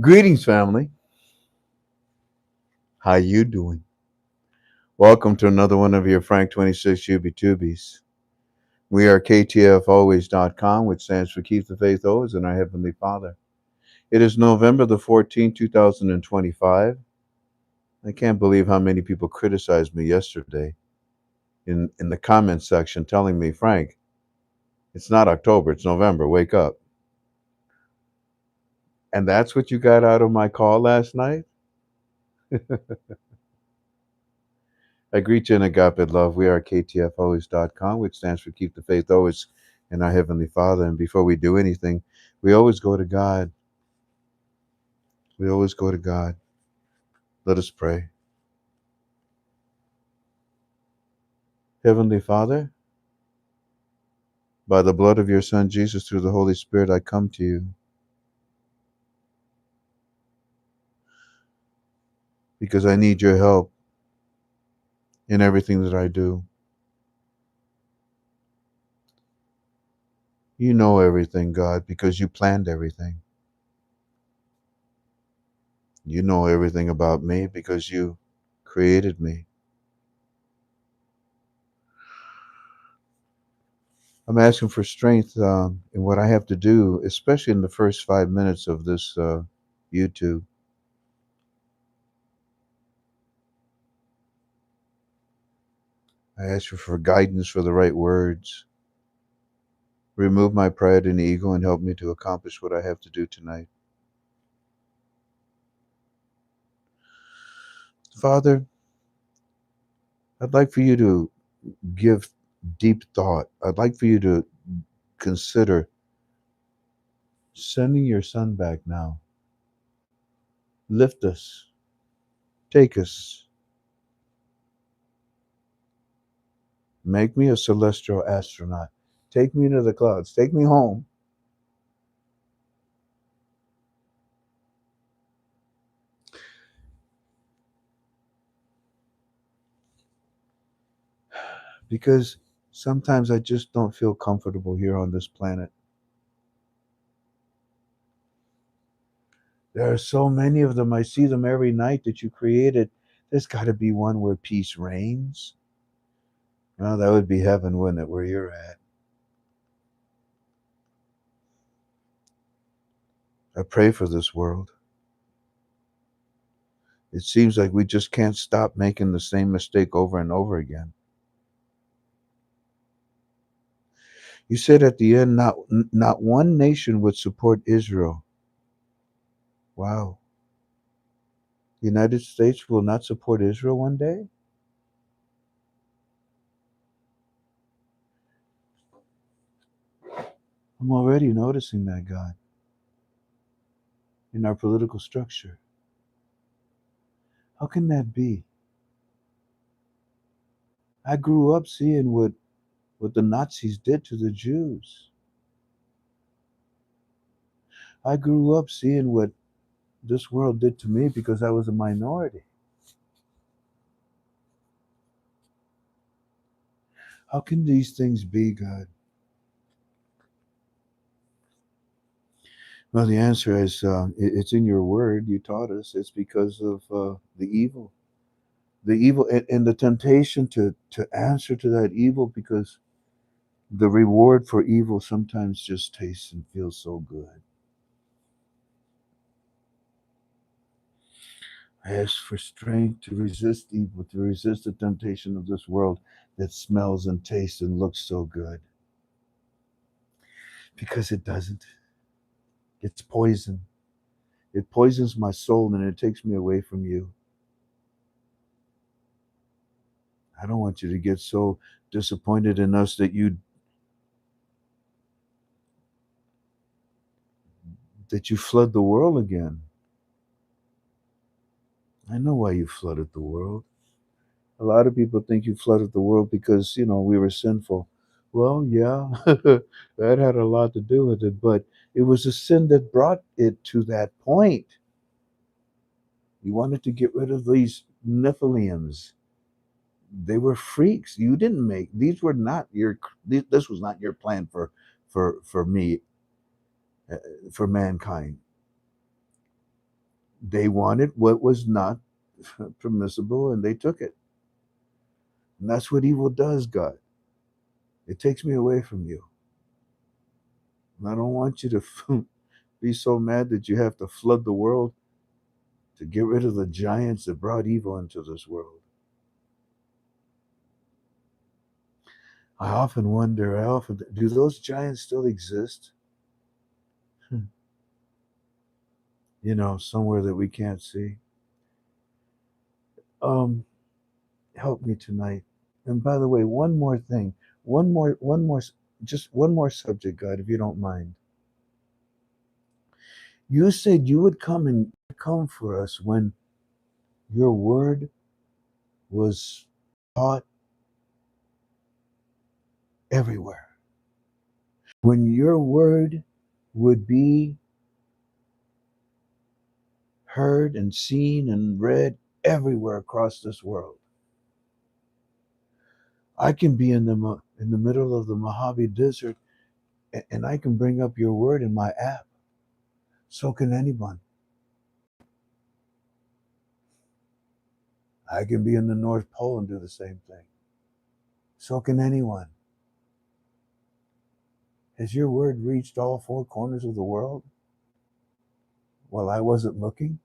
Greetings, family. How you doing? Welcome to another one of your FRANK26 Tubies. We are KTFalways.com, which stands for Keep the Faith Always in Our Heavenly Father. It is November the 14th, 2025. I can't believe how many people criticized me yesterday in the comments section telling me, Frank, it's not October, it's November, wake up. And that's what you got out of my call last night? I greet you in agape love. We are KTFalways.com, which stands for Keep the Faith Always in Our Heavenly Father. And before we do anything, we always go to God. We always go to God. Let us pray. Heavenly Father, by the blood of your Son Jesus, through the Holy Spirit, I come to you because I need your help in everything that I do. You know everything, God, because you planned everything. You know everything about me because you created me. I'm asking for strength in what I have to do, especially in the first 5 minutes of this YouTube. I ask you for guidance for the right words. Remove my pride and ego and help me to accomplish what I have to do tonight. Father, I'd like for you to give deep thought. I'd like for you to consider sending your Son back now. Lift us. Take us. Make me a celestial astronaut. Take me to the clouds. Take me home. Because sometimes I just don't feel comfortable here on this planet. There are so many of them. I see them every night that you created. There's got to be one where peace reigns. Well, that would be heaven, wouldn't it, where you're at? I pray for this world. It seems like we just can't stop making the same mistake over and over again. You said at the end, not one nation would support Israel. Wow. The United States will not support Israel one day? I'm already noticing that, God, in our political structure. How can that be? I grew up seeing what the Nazis did to the Jews. I grew up seeing what this world did to me because I was a minority. How can these things be, God? Well, the answer is it's in your word. You taught us it's because of the evil. The evil and the temptation to answer to that evil, because the reward for evil sometimes just tastes and feels so good. I ask for strength to resist evil, to resist the temptation of this world that smells and tastes and looks so good. Because it doesn't. It's poison. It poisons my soul and it takes me away from you. I don't want you to get so disappointed in us that you flood the world again. I know why you flooded the world. A lot of people think you flooded the world because, we were sinful. Well, yeah, that had a lot to do with it, but it was a sin that brought it to that point. You wanted to get rid of these Nephilims. They were freaks. You didn't make these were not your this was not your plan for, me, for mankind. They wanted what was not permissible and they took it. And that's what evil does, God. It takes me away from you. And I don't want you to be so mad that you have to flood the world to get rid of the giants that brought evil into this world. I often wonder, do those giants still exist? Somewhere that we can't see. Um, Help me tonight. And by the way, one more thing, just one more subject, God, if you don't mind. You said you would come for us when your word was taught everywhere. When your word would be heard and seen and read everywhere across this world. I can be in the middle of the Mojave Desert and I can bring up your word in my app. So can anyone. I can be in the North Pole and do the same thing. So can anyone. Has your word reached all four corners of the world while I wasn't looking?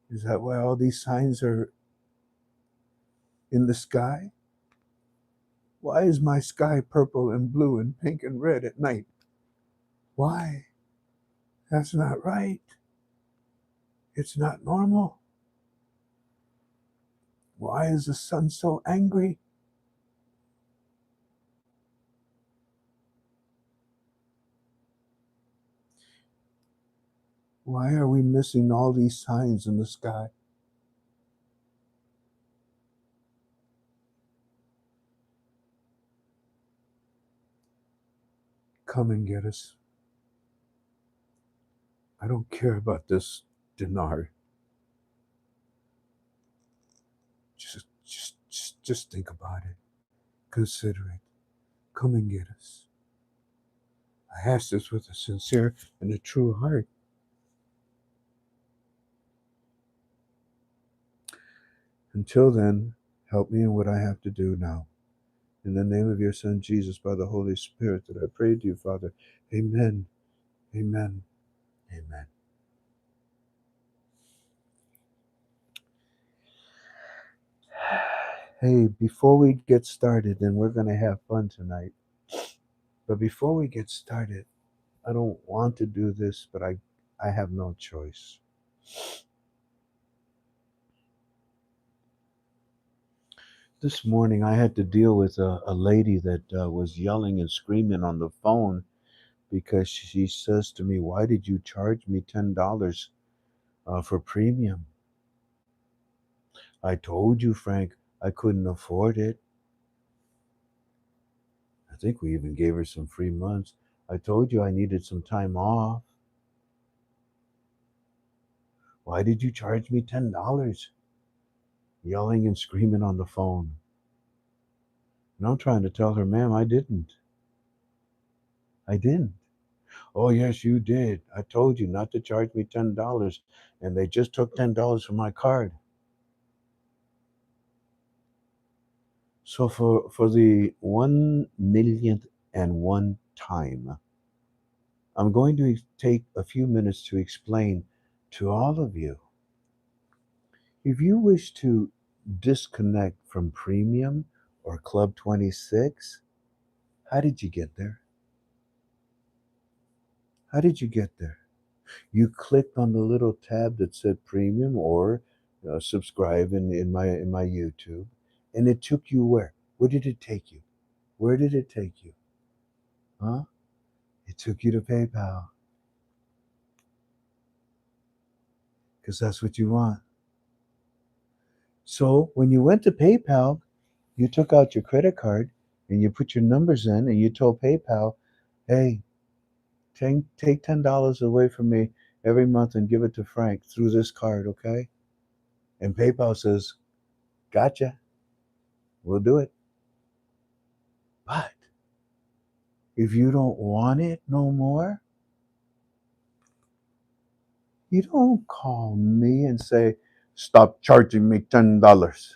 Is that why all these signs are in the sky? Why is my sky purple and blue and pink and red at night? Why? That's not right. It's not normal. Why is the sun so angry? Why are we missing all these signs in the sky? Come and get us. I don't care about this dinar. Just think about it. Consider it. Come and get us. I ask this with a sincere and a true heart. Until then, help me in what I have to do now. In the name of your Son, Jesus, by the Holy Spirit, that I pray to you, Father. Amen. Amen. Amen. Hey, before we get started, and we're going to have fun tonight, but before we get started, I don't want to do this, but I have no choice. This morning, I had to deal with a lady that was yelling and screaming on the phone because she says to me, "Why did you charge me $10 for premium?" I told you, Frank, I couldn't afford it. I think we even gave her some free months. I told you I needed some time off. Why did you charge me $10? Yelling and screaming on the phone. And I'm trying to tell her, ma'am, I didn't. I didn't. Oh, yes, you did. I told you not to charge me $10, and they just took $10 from my card. So for the 1,000,001 time, I'm going to take a few minutes to explain to all of you. If you wish to disconnect from Premium or Club 26, how did you get there? How did you get there? You clicked on the little tab that said Premium or subscribe in my YouTube, and it took you where? Where did it take you? Where did it take you? Huh? It took you to PayPal because that's what you want. So when you went to PayPal, you took out your credit card and you put your numbers in and you told PayPal, hey, take $10 away from me every month and give it to Frank through this card, okay? And PayPal says, gotcha, we'll do it. But If you don't want it no more, you don't call me and say, stop charging me $10.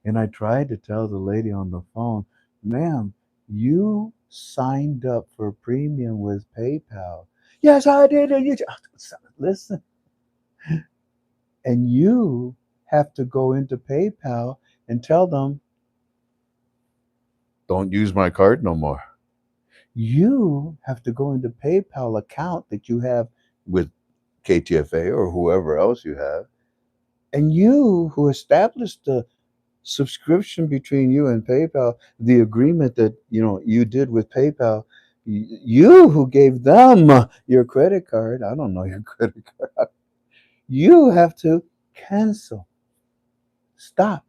And I tried to tell the lady on the phone, ma'am, you signed up for premium with PayPal. Yes, I did. Listen, and you have to go into PayPal and tell them, don't use my card no more. You have to go into PayPal account that you have with KTFA or whoever else you have. And you who established the subscription between you and PayPal, the agreement that you did with PayPal, you who gave them your credit card, I don't know your credit card, you have to cancel, stop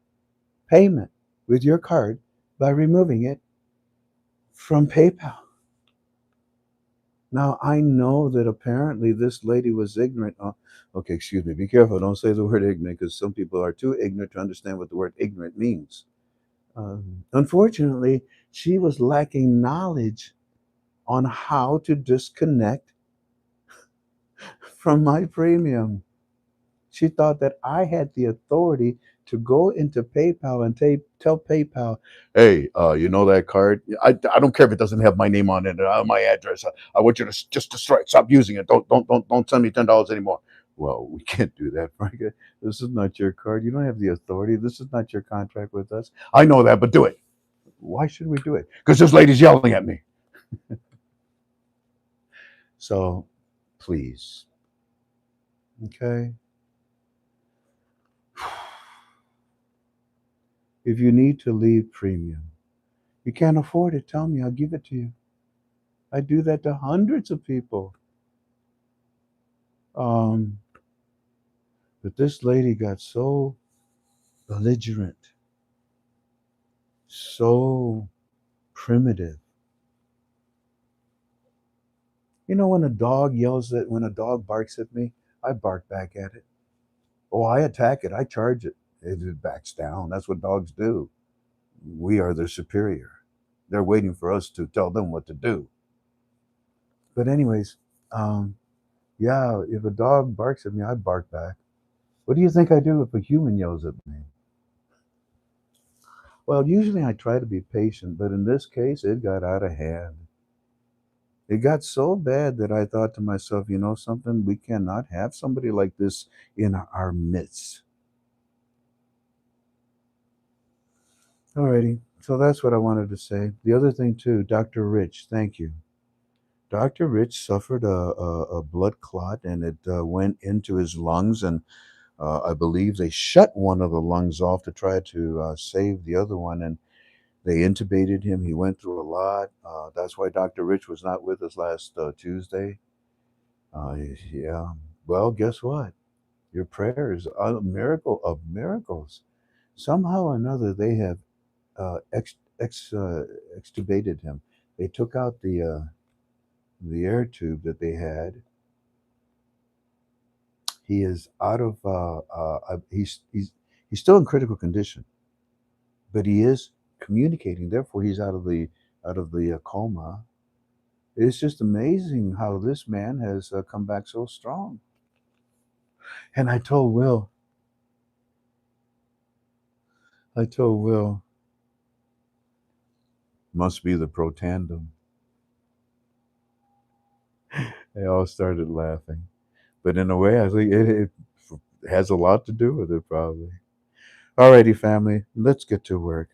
payment with your card by removing it from PayPal. Now, I know that apparently this lady was ignorant. Okay, excuse me. Be careful. Don't say the word ignorant because some people are too ignorant to understand what the word ignorant means. Unfortunately, she was lacking knowledge on how to disconnect from my premium. She thought that I had the authority to go into PayPal and tell PayPal, "Hey, you know that card? I don't care if it doesn't have my name on it, my address. I want you to just stop using it. Don't send me $10 anymore." Well, we can't do that, Frank. This is not your card. You don't have the authority. This is not your contract with us. I know that, but do it. Why should we do it? Because this lady's yelling at me. So, please, okay. If you need to leave premium, you can't afford it, tell me, I'll give it to you. I do that to hundreds of people. Um, but this lady got so belligerent, so primitive. When a dog barks at me, I bark back at it. Oh, I attack it, I charge it. It backs down. That's what dogs do. We are their superior. They're waiting for us to tell them what to do. But anyways, um, yeah, if a dog barks at me, I bark back. What do you think I do if a human yells at me? Well, usually I try to be patient, but in this case, it got out of hand. It got so bad that I thought to myself, you know something, we cannot have somebody like this in our midst. Alrighty, so that's what I wanted to say. The other thing too, Dr. Rich, thank you. Dr. Rich suffered a blood clot and it went into his lungs, and I believe they shut one of the lungs off to try to save the other one, and they intubated him. He went through a lot. That's why Dr. Rich was not with us last Tuesday. Yeah. Well, guess what? Your prayers are a miracle of miracles. Somehow or another, they have extubated him. They took out the air tube that they had. He is out of. He's still in critical condition, but he is communicating. Therefore, he's out of the coma. It's just amazing how this man has come back so strong. And I told Will, must be the pro tandem. They all started laughing, but in a way, I think it has a lot to do with it, probably. Alrighty, family, let's get to work.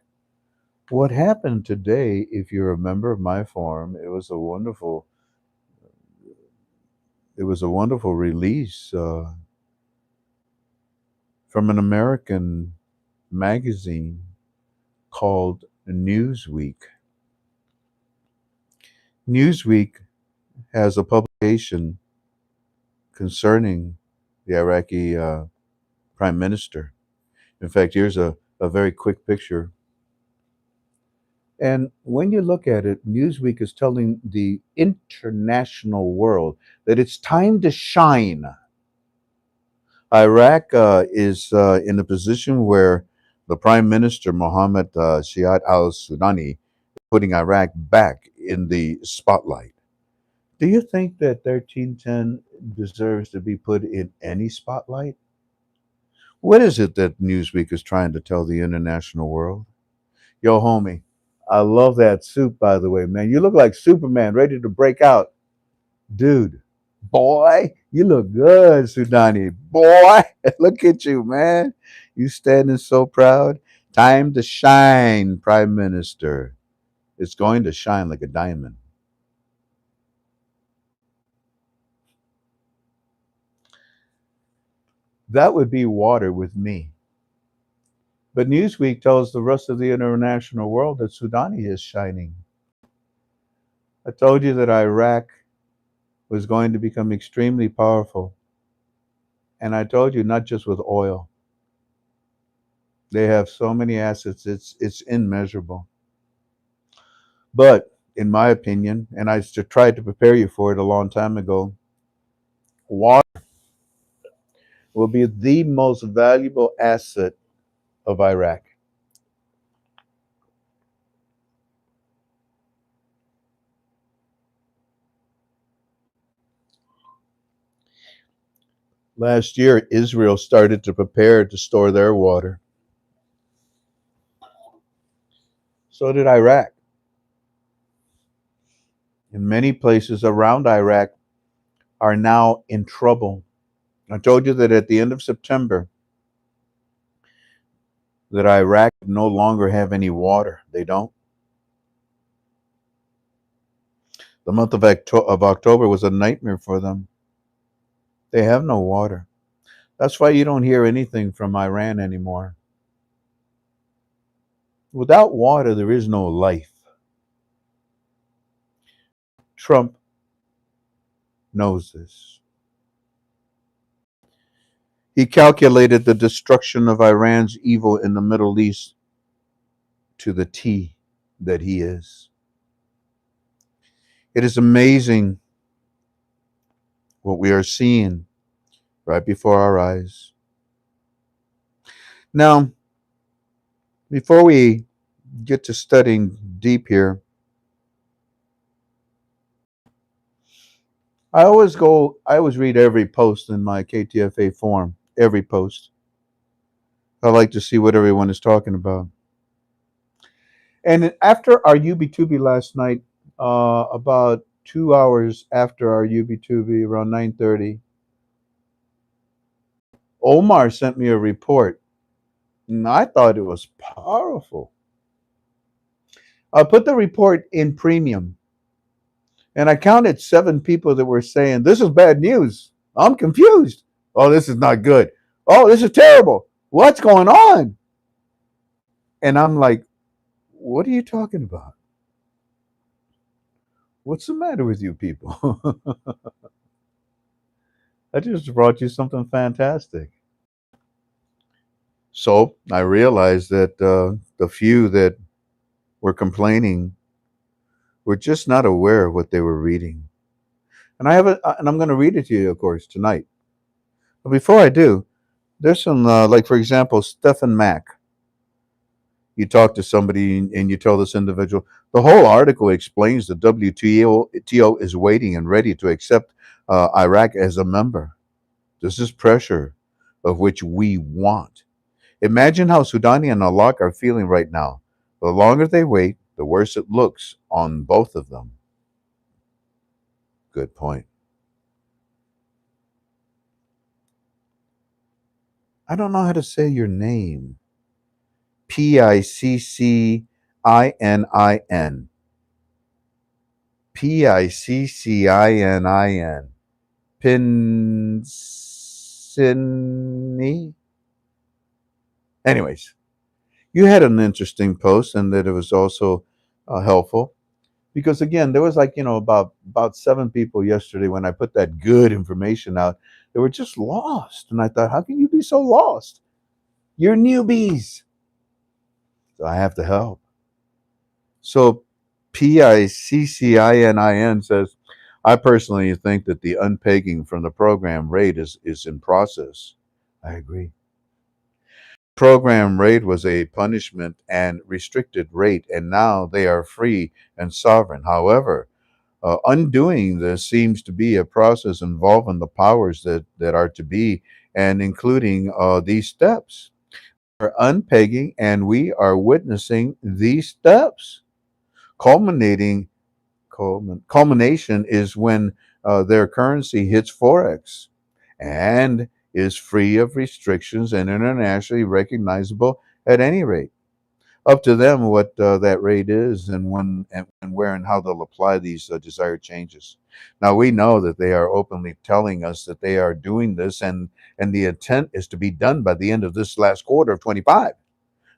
What happened today, if you're a member of my forum, it was a wonderful release from an American magazine called Newsweek. Newsweek has a publication concerning the Iraqi prime minister. In fact, here's a very quick picture. And when you look at it, Newsweek is telling the international world that it's time to shine. Iraq is in a position where The Prime Minister Mohammed Shiad al-Sudani putting Iraq back in the spotlight. Do you think that 1310 deserves to be put in any spotlight? What is it that Newsweek is trying to tell the international world? Yo, homie, I love that suit, by the way, man. You look like Superman ready to break out. Dude, boy, you look good, Sudani. Boy, look at you, man. You standing so proud. Time to shine, Prime Minister. It's going to shine like a diamond. That would be water with me. But Newsweek tells the rest of the international world that Sudani is shining. I told you that Iraq was going to become extremely powerful. And I told you not just with oil. They have so many assets, it's immeasurable. But in my opinion, and I tried to prepare you for it a long time ago, water will be the most valuable asset of Iraq. Last year, Israel started to prepare to store their water. So did Iraq. And many places around Iraq are now in trouble. I told you that at the end of September, that Iraq no longer have any water. They don't. The month of October was a nightmare for them. They have no water. That's why you don't hear anything from Iran anymore. Without water, there is no life. Trump knows this. He calculated the destruction of Iran's evil in the Middle East to the T that he is. It is amazing what we are seeing right before our eyes. Now, before we get to studying deep here, I always read every post in my KTFA forum, every post. I like to see what everyone is talking about. And after our UB2B last night, about 2 hours after our UB2B, around 9:30, Omar sent me a report, and I thought it was powerful. I put the report in premium, and I counted 7 people that were saying, "This is bad news. I'm confused. Oh, this is not good. Oh, this is terrible. What's going on?" And I'm like, "What are you talking about? What's the matter with you people?" I just brought you something fantastic. So I realized that the few that were complaining were just not aware of what they were reading. And and I'm going to read it to you, of course, tonight. But before I do, there's some, like for example, Stephen Mack. You talk to somebody and you tell this individual, the whole article explains the WTO is waiting and ready to accept Iraq as a member. This is pressure of which we want. Imagine how Sudani and Alak are feeling right now. The longer they wait, the worse it looks on both of them. Good point. I don't know how to say your name. Piccinin. Piccinin. Pincini. Anyways, you had an interesting post, and that it was also helpful because again, there was like about 7 people yesterday when I put that good information out. They were just lost, and I thought, how can you be so lost? You're newbies, so I have to help. So Piccinin says, I personally think that the unpegging from the program rate is in process. I agree. Program rate was a punishment and restricted rate, and now they are free and sovereign. However, undoing this seems to be a process involving the powers that are to be, and including these steps. We're unpegging, and we are witnessing these steps. Culminating culmination is when their currency hits forex and is free of restrictions and internationally recognizable at any rate. Up to them what that rate is and when and where and how they'll apply these desired changes. Now we know that they are openly telling us that they are doing this, and the intent is to be done by the end of this last quarter of 25.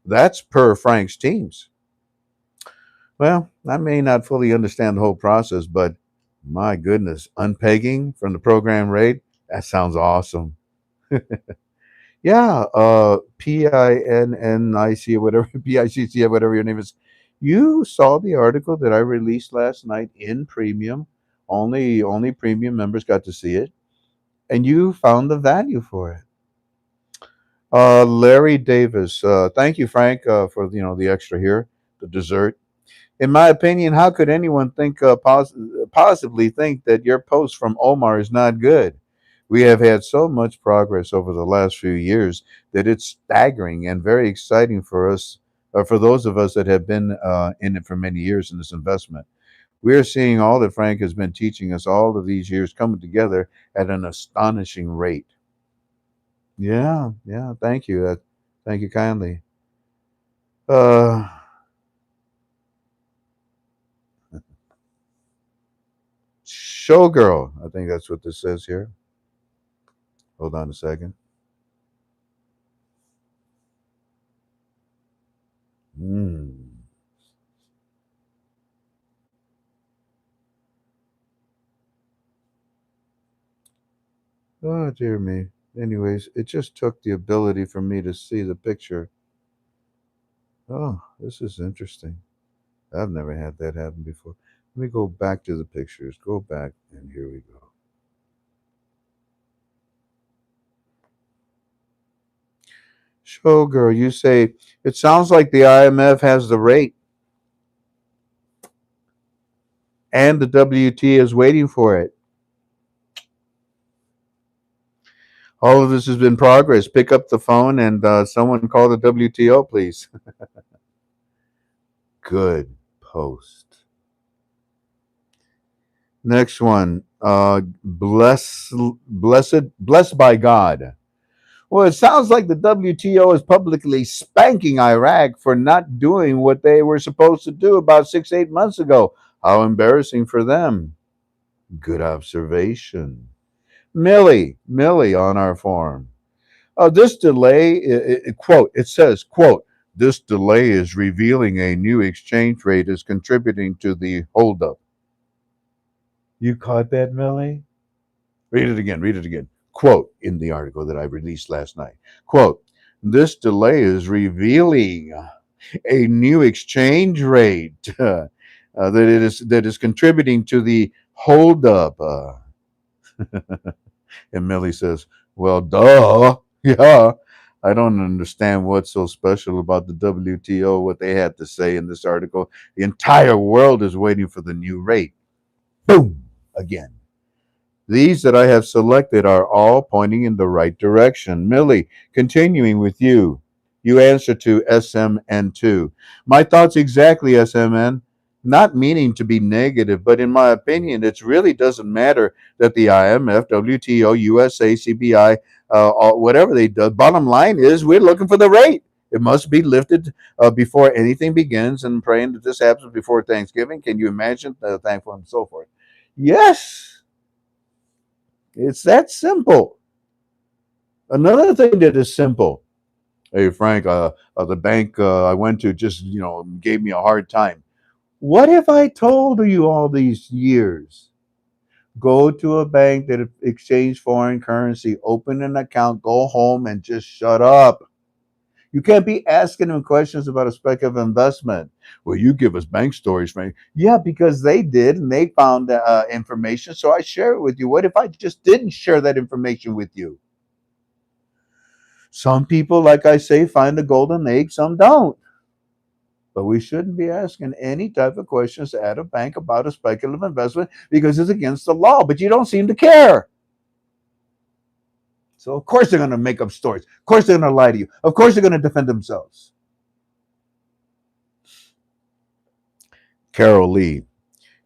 That's per Frank's teams. Well, I may not fully understand the whole process, but my goodness, unpegging from the program rate, that sounds awesome. Yeah, PINNIC or whatever, PICC or whatever your name is. You saw the article that I released last night in premium. Only premium members got to see it, and you found the value for it. Larry Davis, thank you, Frank, for the extra here, the dessert. In my opinion, how could anyone possibly think that your post from Omar is not good? We have had so much progress over the last few years that it's staggering and very exciting for us, for those of us that have been in it for many years in this investment. We are seeing all that Frank has been teaching us all of these years coming together at an astonishing rate. Yeah, yeah. Thank you. Thank you kindly. Uh, Showgirl. I think that's what this says here. Hold on a second. Mm. Oh, dear me. Anyways, it just took the ability for me to see the picture. Oh, this is interesting. I've never had that happen before. Let me go back to the pictures. Go back, and here we go. Showgirl, you say it sounds like the IMF has the rate and the WT is waiting for it. All of this has been progress. Pick up the phone and someone call the WTO, please. Good post. Next one. Blessed by God. Well, it sounds like the WTO is publicly spanking Iraq for not doing what they were supposed to do about 6, 8 months ago. How embarrassing for them. Good observation. Millie on our forum. This delay, quote, it says, quote, this delay is revealing a new exchange rate is contributing to the holdup. You caught that, Millie? Read it again. Read it again. Quote in the article that I released last night. Quote, this delay is revealing a new exchange rate that is contributing to the holdup. And Millie says, well, duh. Yeah. I don't understand what's so special about the WTO, what they had to say in this article. The entire world is waiting for the new rate. Boom. Again. These that I have selected are all pointing in the right direction. Millie, continuing with you. You answer to SMN2. My thoughts exactly, SMN. Not meaning to be negative, but in my opinion, it really doesn't matter that the IMF, WTO, USA, CBI, whatever they do. Bottom line is we're looking for the rate. It must be lifted before anything begins, and praying that this happens before Thanksgiving. Can you imagine? Thankful and so forth. Yes, it's that simple. Another thing that is simple. Hey Frank, the bank I went to just gave me a hard time. What have I told you all these years? Go to a bank that exchange foreign currency, open an account, go home, and just shut up. You can't be asking them questions about a speculative investment. Well, you give us bank stories, Frank. Yeah, because they did, and they found information, so I share it with you. What if I just didn't share that information with you? Some people, like I say, find the golden egg, some don't. But we shouldn't be asking any type of questions at a bank about a speculative investment because it's against the law. But you don't seem to care. So of course they're going to make up stories. Of course they're going to lie to you. Of course they're going to defend themselves. Carol Lee,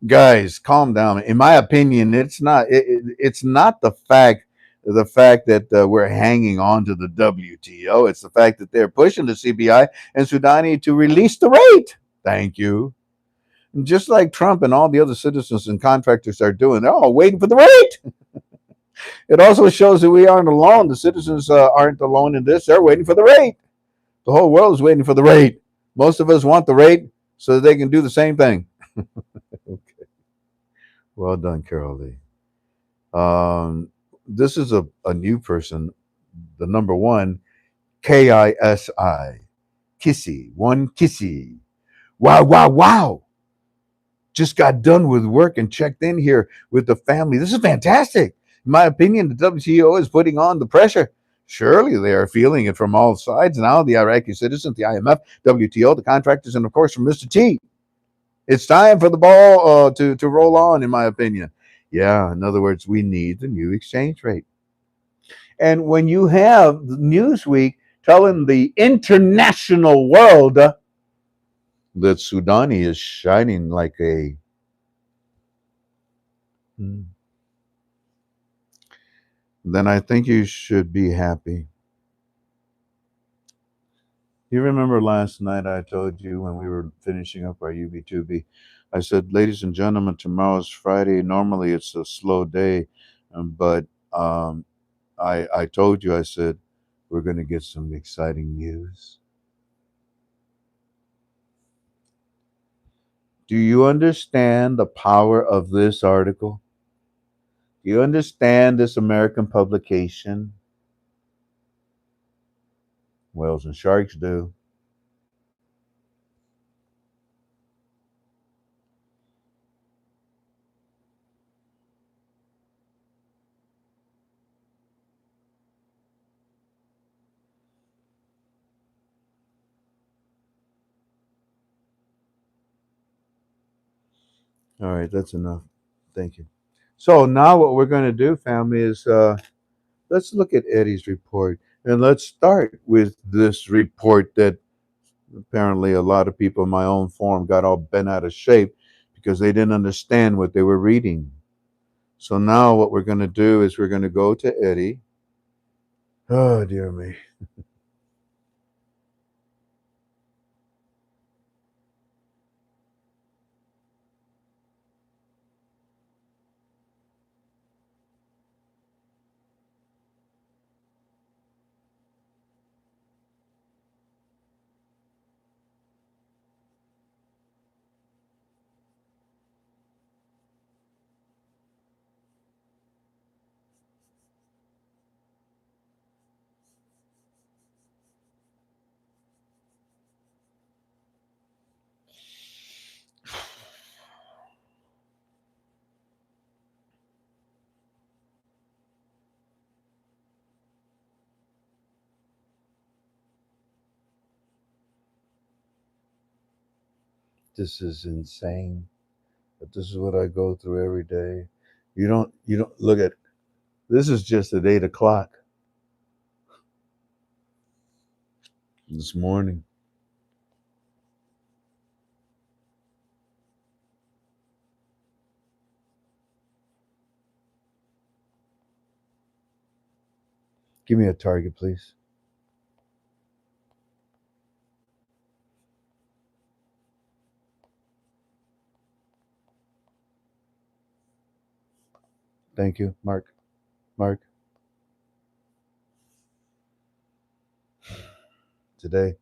guys, calm down. In my opinion, it's not the fact that we're hanging on to the WTO. It's the fact that they're pushing the CBI and Sudani to release the rate. Thank you. Just like Trump and all the other citizens and contractors are doing, they're all waiting for the rate. It also shows that we aren't alone. The citizens aren't alone in this. They're waiting for the rate. The whole world is waiting for the rate. Most of us want the rate so that they can do the same thing. Okay. Well done, Carol Lee. This is a new person, the number one, KISI. Kissy. One Kissy. Wow, wow, wow. Just got done with work and checked in here with the family. This is fantastic. In my opinion, the WTO is putting on the pressure. Surely they are feeling it from all sides now, the Iraqi citizens, the IMF, WTO, the contractors, and of course from Mr. T. It's time for the ball to roll on, in my opinion. Yeah, in other words, we need the new exchange rate. And when you have Newsweek telling the international world that Sudani is shining like a then I think you should be happy. You remember last night I told you when we were finishing up our UB2B, I said, ladies and gentlemen, tomorrow's Friday. Normally it's a slow day, but um, I told you, I said, we're going to get some exciting news. Do you understand the power of this article? Do you understand this American publication? Whales and sharks do. All right, that's enough. Thank you. So now what we're going to do, family, is let's look at Eddie's report. And let's start with this report that apparently a lot of people in my own forum got all bent out of shape because they didn't understand what they were reading. So now what we're going to do is we're going to go to Eddie. Oh, dear me. This is insane. But this is what I go through every day. You don't look at this is just at 8 o'clock this morning. Give me a target, please. Thank you, Mark. Mark, today.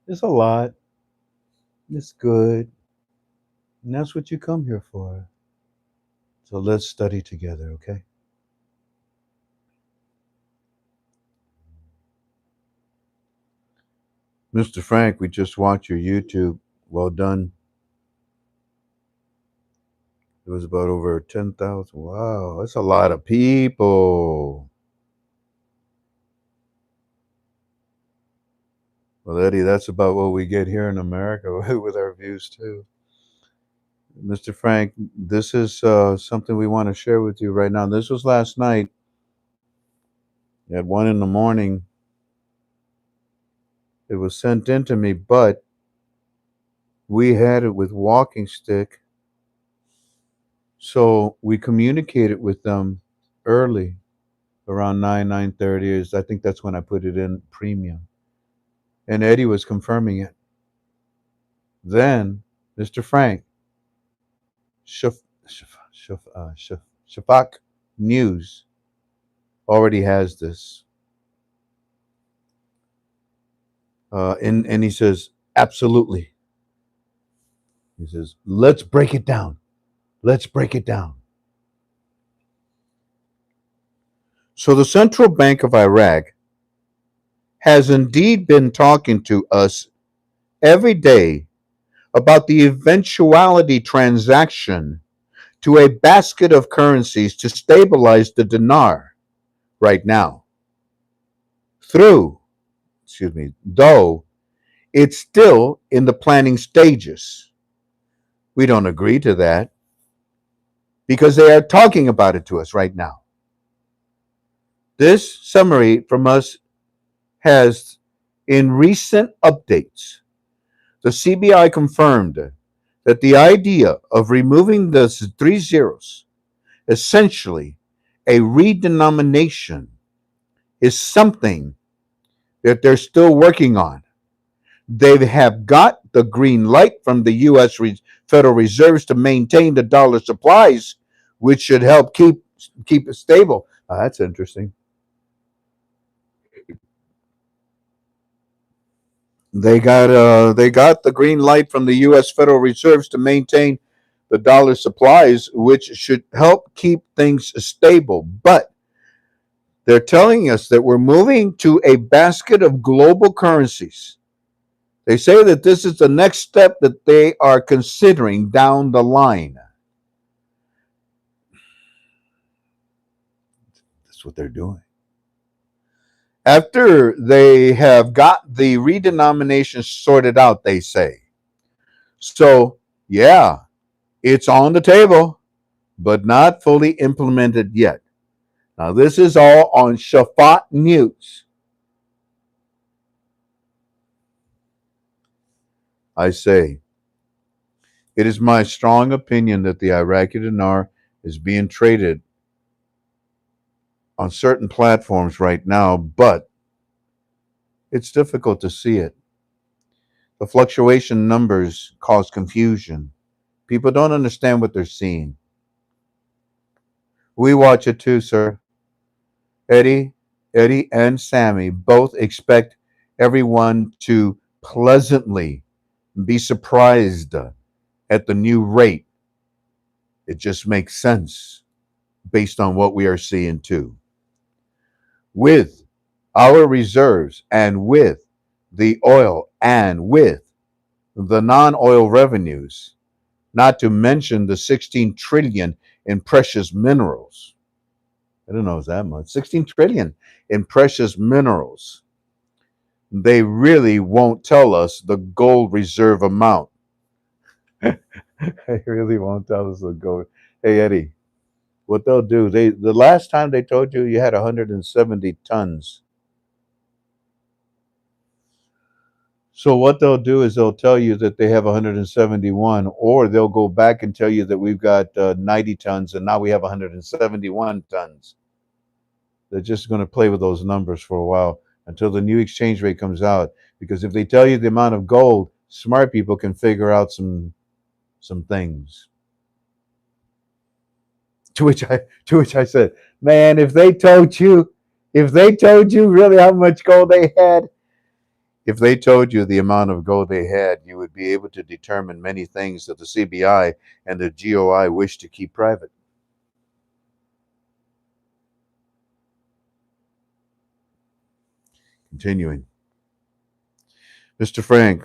It's a lot. It's good. And that's what you come here for. So let's study together, okay? Mr. Frank, we just watched your YouTube. Well done. It was about over 10,000. Wow, that's a lot of people. Well, Eddie, that's about what we get here in America with our views, too. Mr. Frank, this is something we want to share with you right now. This was last night at 1 in the morning. It was sent in to me, but we had it with walking stick. So we communicated with them early, around 9:30. I think that's when I put it in premium. And Eddie was confirming it. Then Mr. Frank, Shaf, Shafak News already has this. And he says, absolutely. He says, let's break it down. Let's break it down. So the Central Bank of Iraq has indeed been talking to us every day about the eventuality transaction to a basket of currencies to stabilize the dinar right now. Though it's still in the planning stages. We don't agree to that because they are talking about it to us right now. This summary from us has, in recent updates, the CBI confirmed that the idea of removing the three zeros, essentially a redenomination, is something that they're still working on. They have got the green light from the U.S. Federal Reserves to maintain the dollar supplies, which should help keep it stable. That's interesting. They got the green light from the U.S. Federal Reserves to maintain the dollar supplies, which should help keep things stable. But they're telling us that we're moving to a basket of global currencies. They say that this is the next step that they are considering down the line. That's what they're doing. After they have got the redenomination sorted out, they say. So, yeah, it's on the table, but not fully implemented yet. Now, this is all on Shafat News. I say, it is my strong opinion that the Iraqi dinar is being traded on certain platforms right now, but it's difficult to see it. The fluctuation numbers cause confusion. People don't understand what they're seeing. We watch it too, sir. Eddie, Eddie and Sammy both expect everyone to pleasantly be surprised at the new rate. It just makes sense based on what we are seeing too. With our reserves and with the oil and with the non-oil revenues, not to mention the 16 trillion in precious minerals. I don't know if it's that much. 16 trillion in precious minerals. They really won't tell us the gold reserve amount. They really won't tell us the gold. Hey Eddie, what they'll do, the last time they told you you had 170 tons. So what they'll do is they'll tell you that they have 171, or they'll go back and tell you that we've got 90 tons and now we have 171 tons. They're just going to play with those numbers for a while until the new exchange rate comes out. Because if they tell you the amount of gold, smart people can figure out some things. To which I said, man, if they told you really how much gold they had, if they told you the amount of gold they had, you would be able to determine many things that the CBI and the GOI wish to keep private. Continuing. Mr. Frank,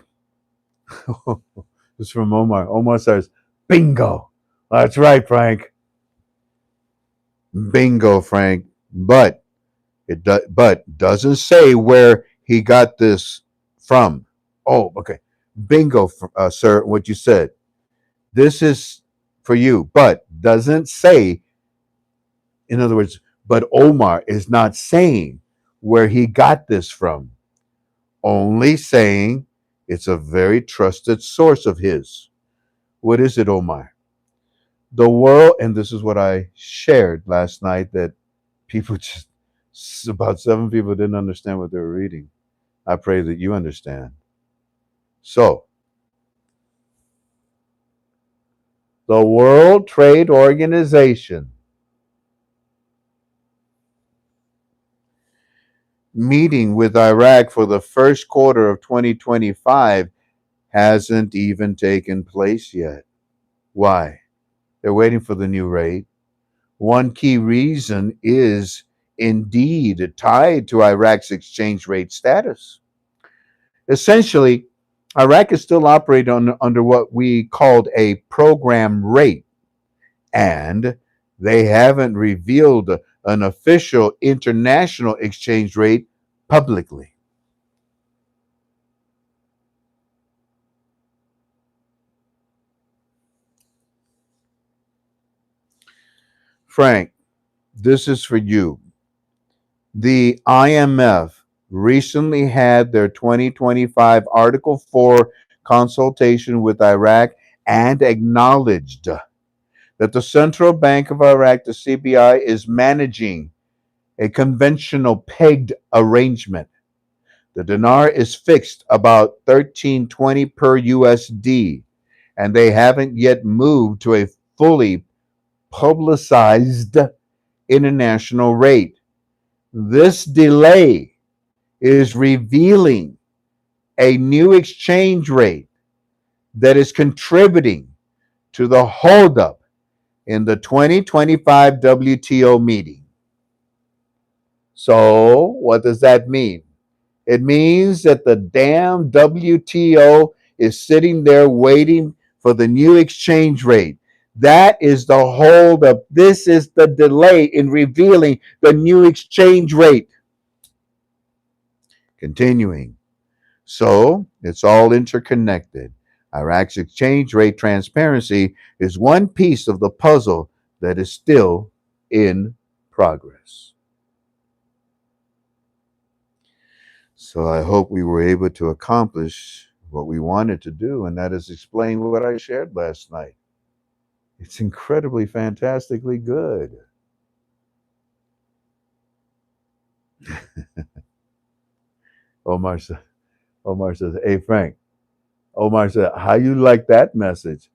this is from Omar. Omar says, bingo. That's right, Frank. Bingo, Frank. But doesn't say where he got this from. Oh, okay. Bingo, sir, what you said. This is for you, but doesn't say, in other words, but Omar is not saying where he got this from, only saying it's a very trusted source of his. What is it, Omar? The world, and this is what I shared last night that people just, about seven people didn't understand what they were reading. I pray that you understand. So, the World Trade Organization meeting with Iraq for the first quarter of 2025 hasn't even taken place yet. Why? They're waiting for the new rate. One key reason is indeed tied to Iraq's exchange rate status. Essentially, Iraq is still operating under what we called a program rate, and they haven't revealed an official international exchange rate publicly. Frank, this is for you. The IMF recently had their 2025 Article 4 consultation with Iraq and acknowledged that the Central Bank of Iraq, the CBI, is managing a conventional pegged arrangement. The dinar is fixed about 1320 per USD, and they haven't yet moved to a fully publicized international rate. This delay is revealing a new exchange rate that is contributing to the holdup in the 2025 WTO meeting. So, what does that mean? It means that the damn WTO is sitting there waiting for the new exchange rate. That is the holdup. This is the delay in revealing the new exchange rate. Continuing. So it's all interconnected. Iraq's exchange rate transparency is one piece of the puzzle that is still in progress. So I hope we were able to accomplish what we wanted to do, and that is explain what I shared last night. It's incredibly, fantastically good. Omar, sa- Omar says, hey, Frank. Omar said, how you like that message?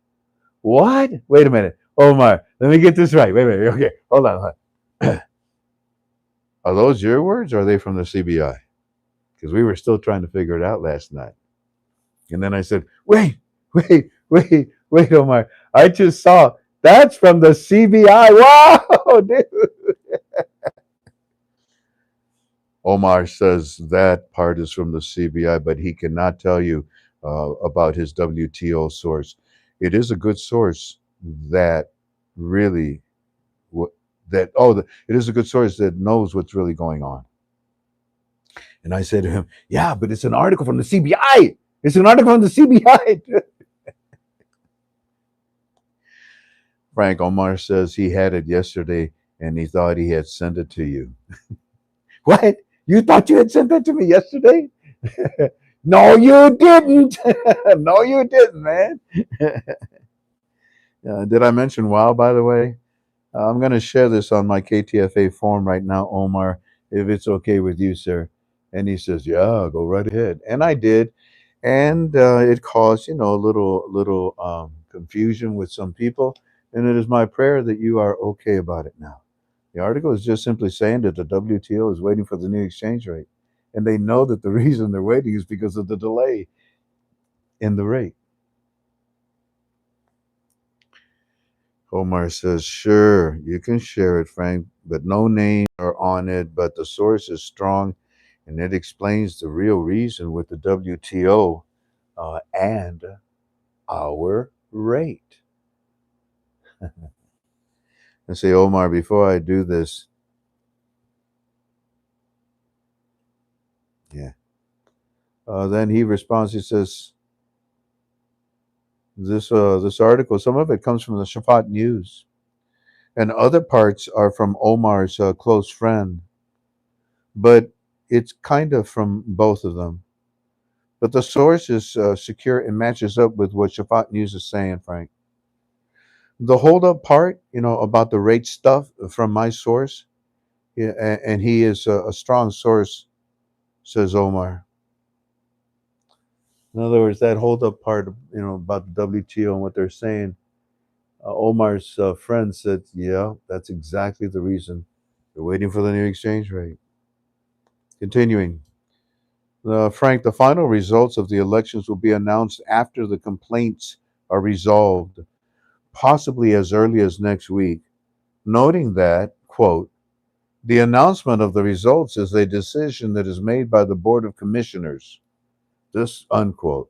What? Wait a minute. Omar, let me get this right. Wait a minute. Okay, hold on. Hold on. Are those your words or are they from the CBI? Because we were still trying to figure it out last night. And then I said, wait, Omar. I just saw that's from the CBI. Wow, dude. Omar says that part is from the CBI, but he cannot tell you about his WTO source. It is a good source that really, it is a good source that knows what's really going on. And I said to him, yeah, but it's an article from the CBI. It's an article from the CBI. Frank, Omar says he had it yesterday and he thought he had sent it to you. What? You thought you had sent that to me yesterday? No, you didn't. No, you didn't, man. Did I mention WoW, by the way? I'm going to share this on my KTFA forum right now, Omar, if it's okay with you, sir. And he says, yeah, go right ahead. And I did. And it caused, a little confusion with some people. And it is my prayer that you are okay about it now. The article is just simply saying that the WTO is waiting for the new exchange rate. And they know that the reason they're waiting is because of the delay in the rate. Omar says, sure, you can share it, Frank, but no names are on it, but the source is strong And it explains the real reason with the WTO and our rate. And say, Omar, before I do this, yeah. Then he responds. He says, "This article, some of it comes from the Shafat News, and other parts are from Omar's close friend, but it's kind of from both of them. But the source is secure and matches up with what Shafat News is saying, Frank. The hold up part, about the rate stuff from my source, yeah, and he is a strong source, says Omar. In other words, that hold up part, about the WTO and what they're saying, Omar's friend said, yeah, that's exactly the reason. They're waiting for the new exchange rate. Continuing. Frank, the final results of the elections will be announced after the complaints are resolved, possibly as early as next week, noting that, quote, the announcement of the results is a decision that is made by the Board of Commissioners. This, unquote.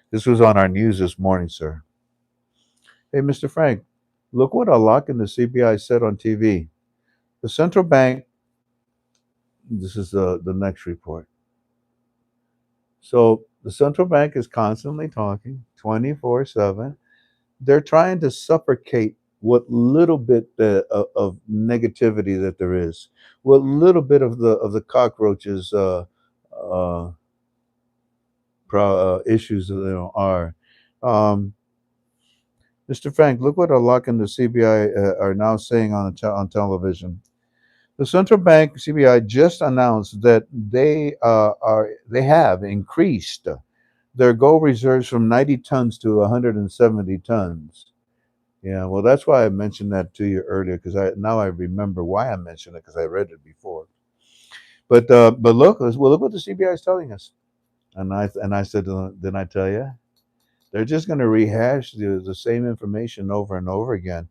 This was on our news this morning, sir. Hey, Mr. Frank, look what Alok and the CBI said on TV. The central bank, this is the next report. So the central bank is constantly talking 24/7. They're trying to suffocate what little bit of negativity that there is, what little bit of the cockroaches uh, issues that there are. Um, Mr. Frank, look what Alok and the CBI are now saying on television. The central bank CBI just announced that they have increased their gold reserves from 90 tons to 170 tons. Yeah, well, that's why I mentioned that to you earlier because I remember why I mentioned it because I read it before. But look what the CBI is telling us, and I said, didn't I tell you? They're just going to rehash the same information over and over again.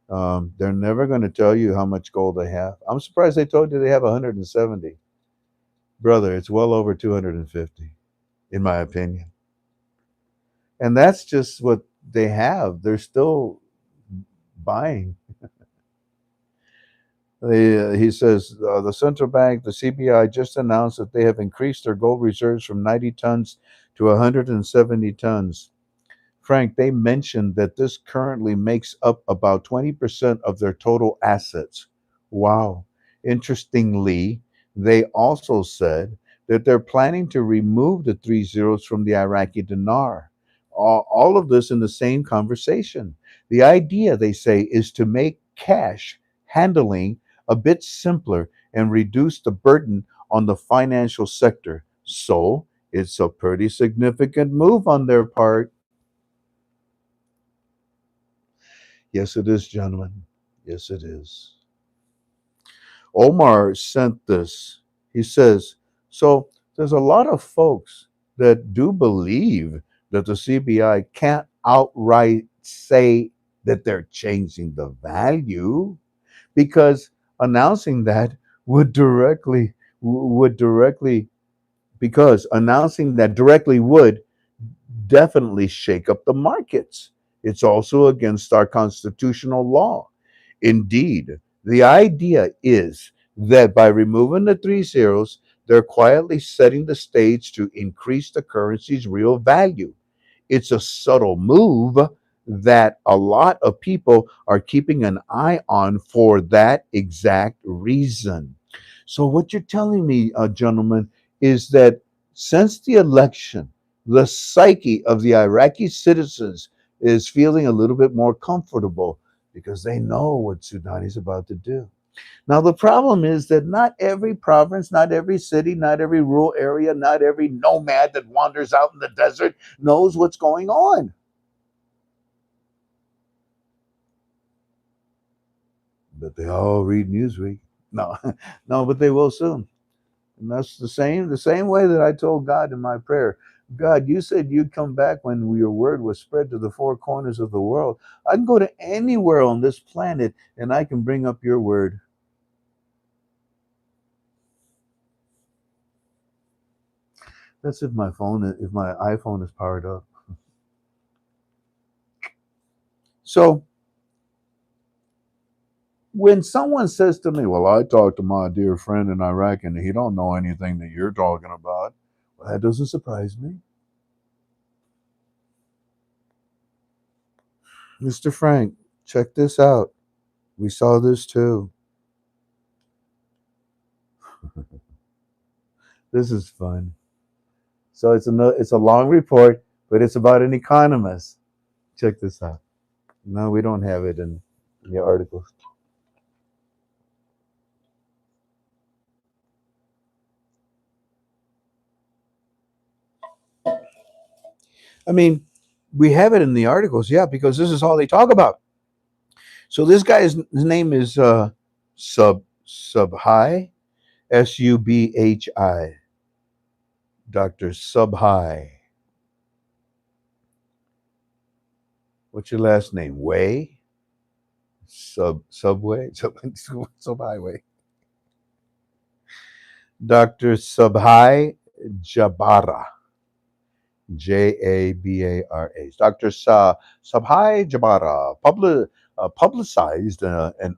They're never going to tell you how much gold they have. I'm surprised they told you they have 170. Brother, it's well over 250, in my opinion. And that's just what they have. They're still buying. He says the central bank, the CBI, just announced that they have increased their gold reserves from 90 tons to 170 tons. Frank, they mentioned that this currently makes up about 20% of their total assets. Wow. Interestingly, they also said that they're planning to remove the three zeros from the Iraqi dinar. All of this in the same conversation. The idea, they say, is to make cash handling a bit simpler and reduce the burden on the financial sector. So it's a pretty significant move on their part. Yes, it is, gentlemen. Yes, it is. Omar sent this. He says, so there's a lot of folks that do believe that the CBI can't outright say that they're changing the value because announcing that would directly because announcing that directly would definitely shake up the markets. It's also against our constitutional law. Indeed, the idea is that by removing the three zeros, they're quietly setting the stage to increase the currency's real value. It's a subtle move that a lot of people are keeping an eye on for that exact reason. So, what you're telling me, gentlemen, is that since the election, the psyche of the Iraqi citizens is feeling a little bit more comfortable because they know what Sudan is about to do. Now, the problem is that not every province, not every city, not every rural area, not every nomad that wanders out in the desert knows what's going on. But they all read Newsweek. No, no, but they will soon. And that's the same way that I told God in my prayer. God, you said you'd come back when your word was spread to the four corners of the world. I can go to anywhere on this planet and I can bring up your word. That's if if my iPhone is powered up. So when someone says to me, "Well, I talked to my dear friend in Iraq, and he don't know anything that you're talking about," well, that doesn't surprise me. Mr. Frank, check this out. We saw this too. This is fun. So it's a long report, but it's about an economist. Check this out. No, we don't have it in the articles. I mean, we have it in the articles, yeah, because this is all they talk about. So this guy is his name is Subhi, Subhi, Doctor Subhi. What's your last name? Way? Subway? Subhighway. Doctor Subhi Jabara. Jabara. Doctor Subhi Jabara publicized and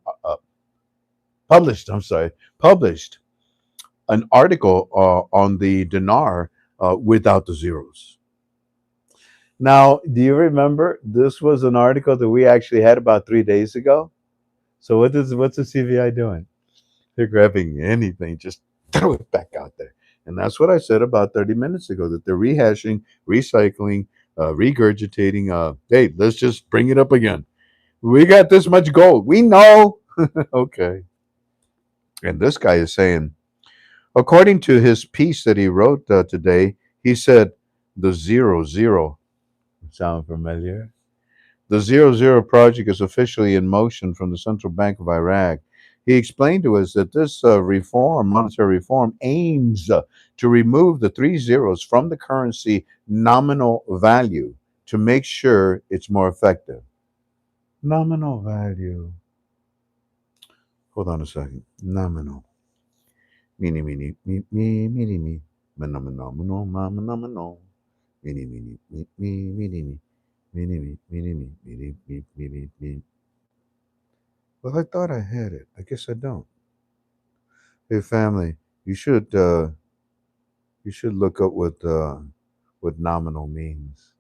published. I'm sorry, published an article on the dinar without the zeros. Now, do you remember this was an article that we actually had about 3 days ago? So what's the CVI doing? They're grabbing anything, just throw it back out there. And that's what I said about 30 minutes ago, that they're rehashing, recycling, regurgitating. Hey, let's just bring it up again. We got this much gold. We know. Okay. And this guy is saying, according to his piece that he wrote today, he said, the zero zero. Sound familiar? The zero zero project is officially in motion from the Central Bank of Iraq. He explained to us that this monetary reform, aims to remove the three zeros from the currency nominal value to make sure it's more effective. Nominal value. Hold on a second. Nominal. Mini, mini, me, me, mini, me. Nominal, nominal. Mini, mini, me, me, mini, me. Mini, me, mini, me, mini, me, mini, me. Well, I thought I had it. I guess I don't. Hey, family, you should look up what nominal means.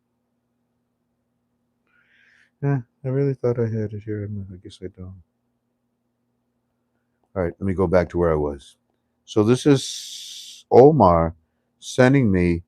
Yeah, I really thought I had it here. I guess I don't. All right, let me go back to where I was. So this is Omar sending me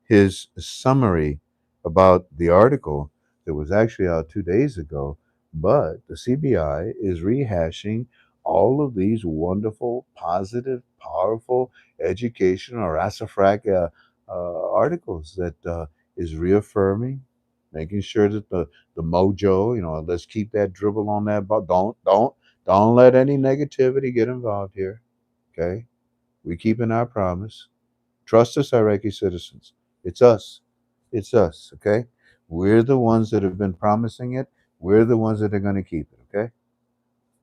his summary about the article that was actually out 2 days ago, but the CBI is rehashing all of these wonderful, positive, powerful, educational or ASAFRAC articles that is reaffirming, making sure that the mojo, let's keep that dribble on that, but don't let any negativity get involved here. Okay, we keeping our promise. Trust us, Iraqi citizens. It's us. It's us, okay? We're the ones that have been promising it. We're the ones that are going to keep it, okay?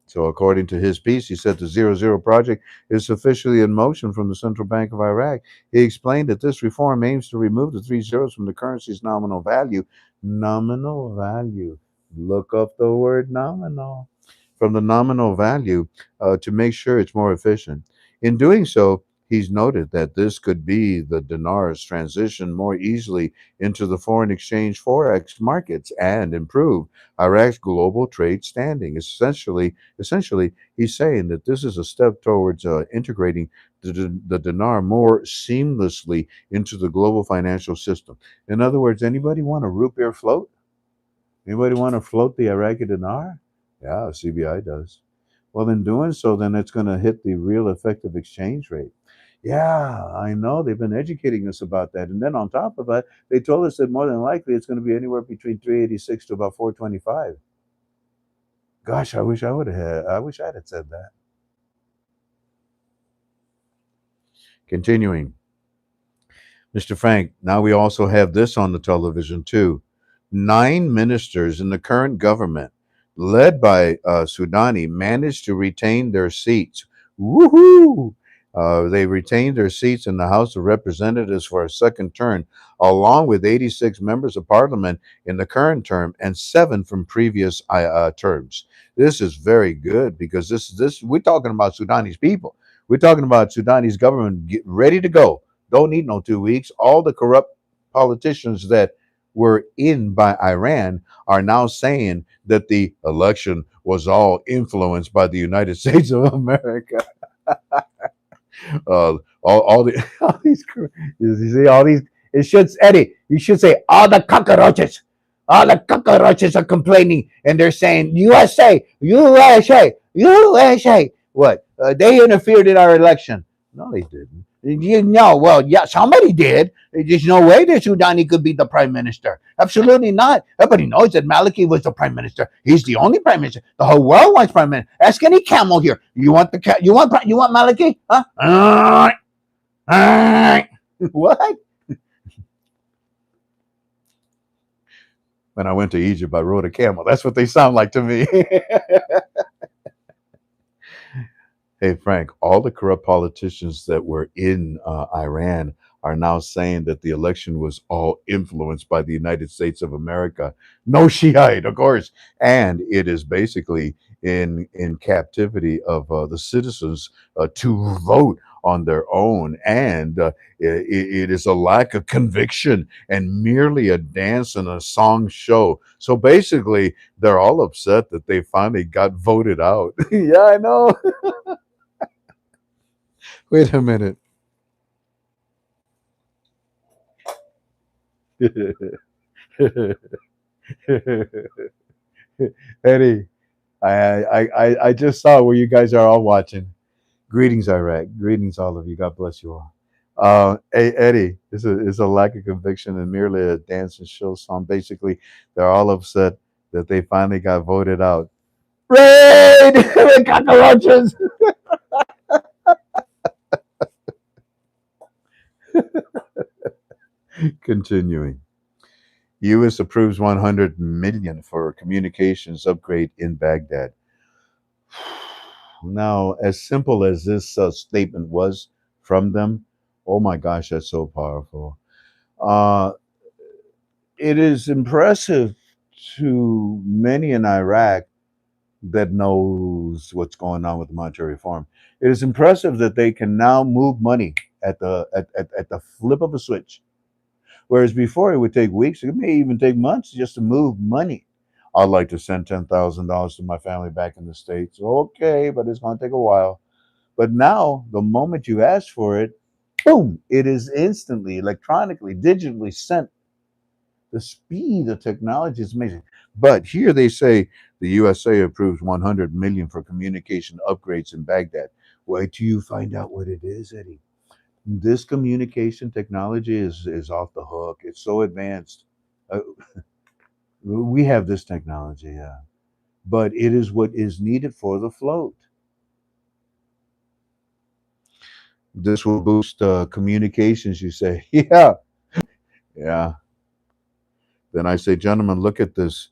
So, according to his piece, he said the Zero Zero project is officially in motion from the Central Bank of Iraq. He explained that this reform aims to remove the three zeros from the currency's nominal value. Nominal value. Look up the word nominal. From the nominal value to make sure it's more efficient. In doing so, he's noted that this could be the dinar's transition more easily into the foreign exchange forex markets and improve Iraq's global trade standing. Essentially, he's saying that this is a step towards integrating the dinar more seamlessly into the global financial system. In other words, anybody want a root beer float? Anybody want to float the Iraqi dinar? Yeah, CBI does. Well, in doing so, then it's going to hit the real effective exchange rate. Yeah, I know. They've been educating us about that. And then on top of that, they told us that more than likely it's going to be anywhere between 386 to about 425. Gosh, I wish I'd have said that. Continuing. Mr. Frank, now we also have this on the television too. 9 ministers in the current government, led by Sudani, managed to retain their seats. Woohoo! They retained their seats in the House of Representatives for a second term, along with 86 members of parliament in the current term and seven from previous terms. This is very good because this we're talking about Sudanese people. We're talking about Sudanese government ready to go. Don't need no 2 weeks. All the corrupt politicians that were in by Iran are now saying that the election was all influenced by the United States of America. All the all these you see all these it should Eddie, you should say all the cockroaches are complaining and they're saying USA. What, they interfered in our election? No, they didn't. You know, well, yeah, somebody did. There's no way that Sudani could be the prime minister. Absolutely not. Everybody knows that Maliki was the prime minister. He's the only prime minister. The whole world wants prime minister. Ask any camel here. You want the you want Maliki? Huh? What? When I went to Egypt, I rode a camel. That's what they sound like to me. Hey, Frank, all the corrupt politicians that were in Iran are now saying that the election was all influenced by the United States of America. No Shiite, of course. And it is basically in captivity of the citizens to vote on their own. And it is a lack of conviction and merely a dance and a song show. So basically, they're all upset that they finally got voted out. Yeah, I know. Wait a minute. Eddie, I just saw where you guys are all watching. Greetings, Iraq. Greetings, all of you. God bless you all. Hey, Eddie, it's a lack of conviction and merely a dance and show song. Basically, they're all upset that they finally got voted out. Raid! The cockroaches! Continuing. U.S. approves 100 million for communications upgrade in Baghdad. Now, as simple as this statement was from them, oh my gosh, that's so powerful. Uh, it is impressive to many in Iraq that knows what's going on with the monetary reform. It is impressive that they can now move money at the flip of a switch. Whereas before it would take weeks, it may even take months just to move money. I'd like to send $10,000 to my family back in the States. Okay, but it's going to take a while. But now, the moment you ask for it, boom, it is instantly, electronically, digitally sent. The speed of technology is amazing. But here they say the USA approves 100 million for communication upgrades in Baghdad. Wait till you find out what it is, Eddie. This communication technology is off the hook. It's so advanced. Uh, we have this technology, yeah, but it is what is needed for the float. This will boost communications. You say, yeah, yeah. Then I say, gentlemen, look at this.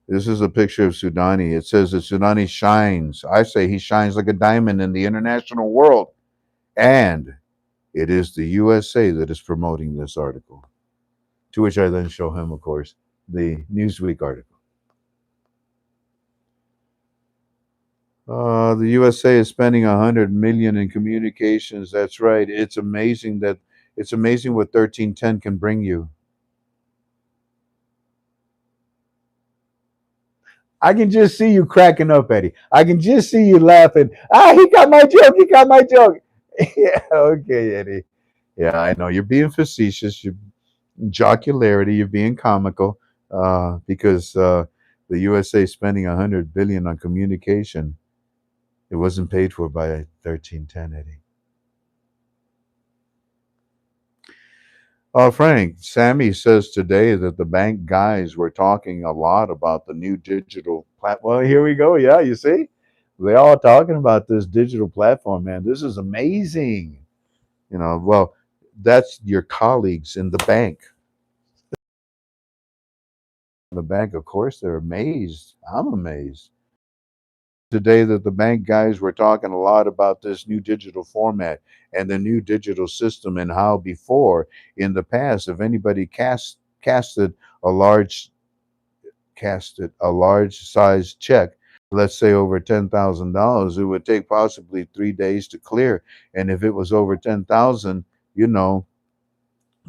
This is a picture of Sudani. It says that Sudani shines. I say he shines like a diamond in the international world. And it is the USA that is promoting this article. To which I then show him, of course, the Newsweek article. The USA is spending 100 million in communications. That's right. It's amazing what 1310 can bring you. I can just see you cracking up, Eddie. I can just see you laughing. Ah, he got my joke. He got my joke. Yeah, okay, Eddie. Yeah, I know you're being facetious. You're jocularity. You're being comical because the USA is spending 100 billion on communication. It wasn't paid for by 1310, Eddie. Frank, Sammy says today that the bank guys were talking a lot about the new digital platform. Well, here we go. Yeah, you see? They're all talking about this digital platform, man. This is amazing. Well, that's your colleagues in the bank. The bank, of course, they're amazed. I'm amazed. today that the bank guys were talking a lot about this new digital format and the new digital system, and how before in the past, if anybody casted a large size check, let's say over $10,000, it would take possibly 3 days to clear. And if it was over 10,000, you know,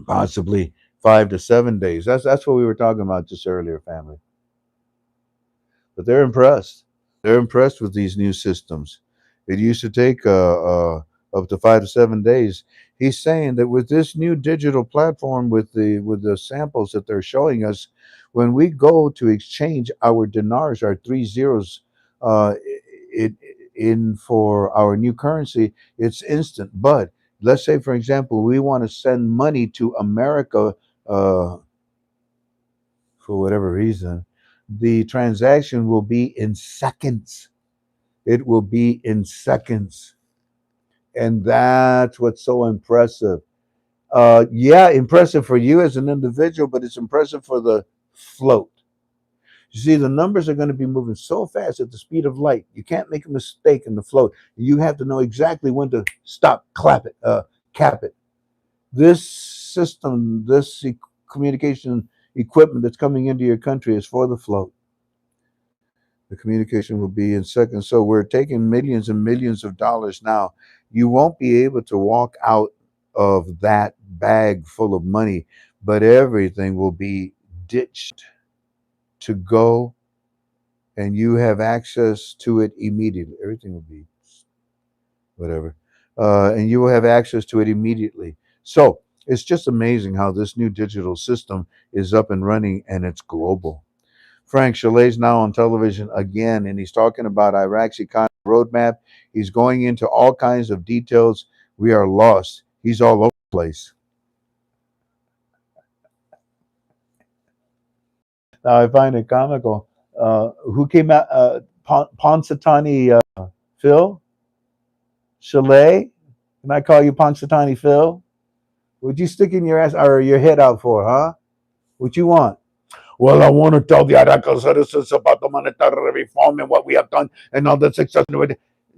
possibly 5 to 7 days. That's what we were talking about just earlier, family. But they're impressed. They're impressed with these new systems. It used to take up to 5 to 7 days. He's saying that with this new digital platform, with the samples that they're showing us, when we go to exchange our dinars, our three zeros, it in for our new currency, it's instant. But let's say, for example, we want to send money to America uh, for whatever reason, the transaction will be in seconds. It will be in seconds. And that's what's so impressive. Yeah, impressive for you as an individual, but it's impressive for the float. You see, the numbers are going to be moving so fast at the speed of light. You can't make a mistake in the float. You have to know exactly when to stop, cap it. This system, communication equipment that's coming into your country is for the float. The communication will be in seconds. So we're taking millions and millions of dollars now. You won't be able to walk out of that bag full of money, but everything will be ditched to go, and you have access to it immediately. Everything will be whatever. And you will have access to it immediately. So it's just amazing how this new digital system is up and running, and it's global. Frank Chalet's now on television again, and he's talking about Iraq's economic roadmap. He's going into all kinds of details. We are lost. He's all over the place. Now, I find it comical. Who came out? Ponsatani Phil? Chalet? Can I call you Ponsatani Phil? Would you stick in your ass or your head out for, huh? What you want? Well, I want to tell the Iraqi citizens about the monetary reform and what we have done and all the success.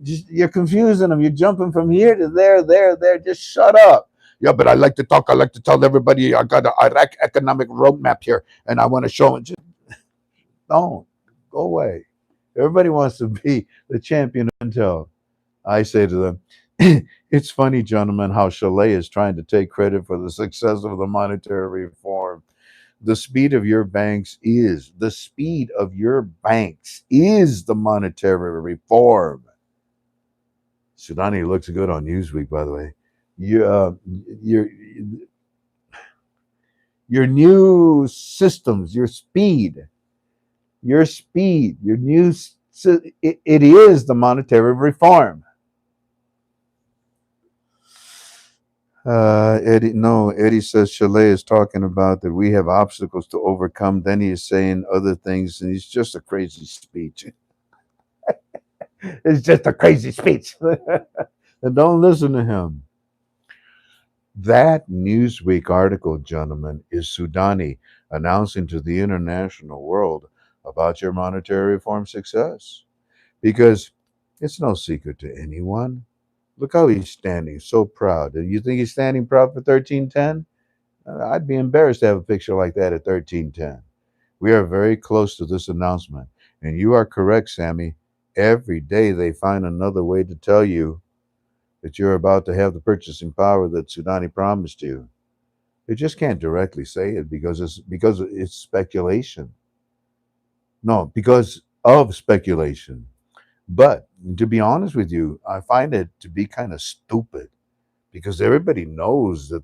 Just, you're confusing them. You're jumping from here to there, there, there. Just shut up. Yeah, but I like to talk. I like to tell everybody I got an Iraq economic roadmap here, and I want to show it. Just don't go away. Everybody wants to be the champion until I say to them, it's funny, gentlemen, how Chalet is trying to take credit for the success of the monetary reform. The speed of your banks is the monetary reform. Sudani looks good on Newsweek, by the way. You, your your new systems, your new it is the monetary reform. Eddie, no, Eddie says Chalet is talking about that we have obstacles to overcome. Then he is saying other things, and he's just a crazy speech. It's just a crazy speech. And don't listen to him. That Newsweek article, gentlemen, is Sudani announcing to the international world about your monetary reform success. Because it's no secret to anyone. Look how he's standing, so proud. Do you think he's standing proud for 1310? I'd be embarrassed to have a picture like that at 1310. We are very close to this announcement. And you are correct, Sammy. Every day they find another way to tell you that you're about to have the purchasing power that Sudani promised you. They just can't directly say it because it's speculation. No, because of speculation. But to be honest with you, I find it to be kind of stupid because everybody knows, and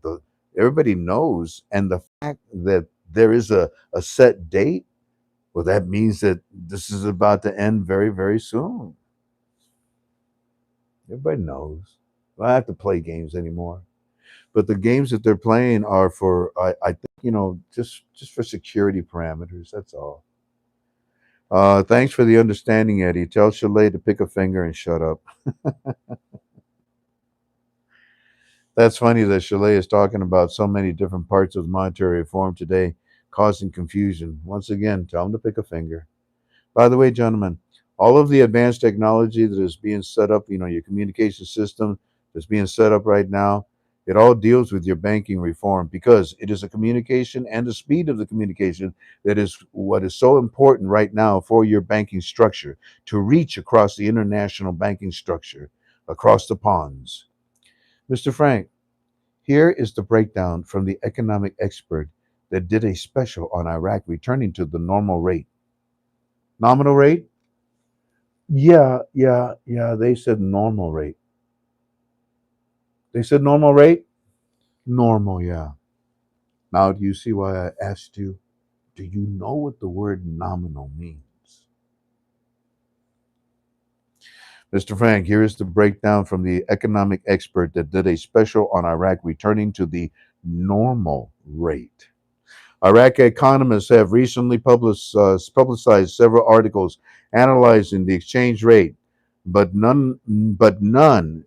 the fact that there is a set date, well, that means that this is about to end very, very soon. Everybody knows. I don't have to play games anymore. But the games that they're playing are for, I think, just for security parameters. That's all. Thanks for the understanding, Eddie. Tell Chalet to pick a finger and shut up. That's funny that Chalet is talking about so many different parts of monetary reform today, causing confusion. Once again, tell him to pick a finger. By the way, gentlemen, All of the advanced technology that is being set up, your communication system that's being set up right now, it all deals with your banking reform because it is a communication and the speed of the communication that is what is so important right now for your banking structure to reach across the international banking structure, across the ponds. Mr. Frank, here is the breakdown from the economic expert that did a special on Iraq returning to the normal rate. Nominal rate? Yeah. They said normal rate. They said normal rate? Normal, yeah. Now, do you see why I asked you, do you know what the word nominal means? Mr. Frank, here is the breakdown from the economic expert that did a special on Iraq returning to the normal rate. Iraqi economists have recently publicized several articles analyzing the exchange rate, but none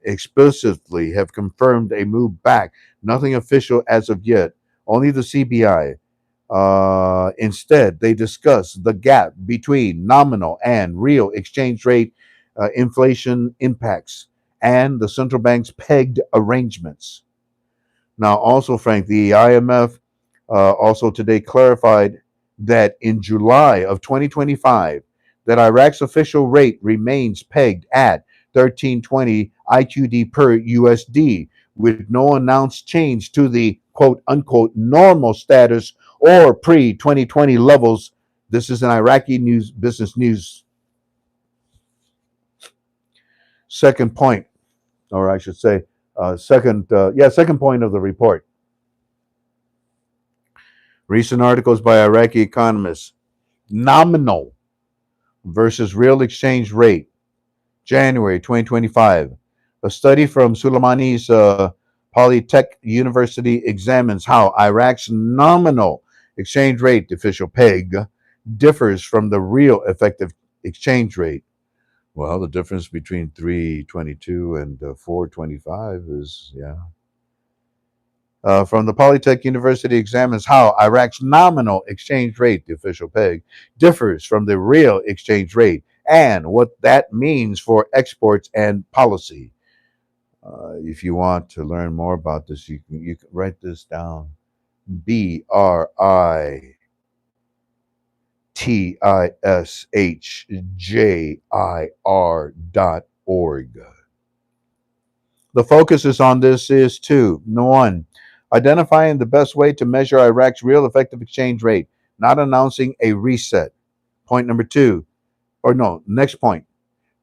explicitly have confirmed a move back. Nothing official as of yet. Only the CBI. Instead, they discuss the gap between nominal and real exchange rate inflation impacts and the central bank's pegged arrangements. Now, also, Frank, the IMF also today clarified that in July of 2025, that Iraq's official rate remains pegged at 1320 IQD per USD, with no announced change to the quote unquote normal status or pre 2020 levels. This is an Iraqi news business news. Second point, or I should say, second point of the report. Recent articles by Iraqi economists. Nominal versus real exchange rate. January 2025. A study from Suleimani's Polytech University examines how Iraq's nominal exchange rate, the official peg, differs from the real effective exchange rate. Well, the difference between 322 and 425 is, yeah, from the Polytech University examines how Iraq's nominal exchange rate, the official peg, differs from the real exchange rate and what that means for exports and policy. If you want to learn more about this, you can write this down. BRITISHJIR.org. The focus is on this is two. One, identifying the best way to measure Iraq's real effective exchange rate, not announcing a reset. Point number two, or no, next point.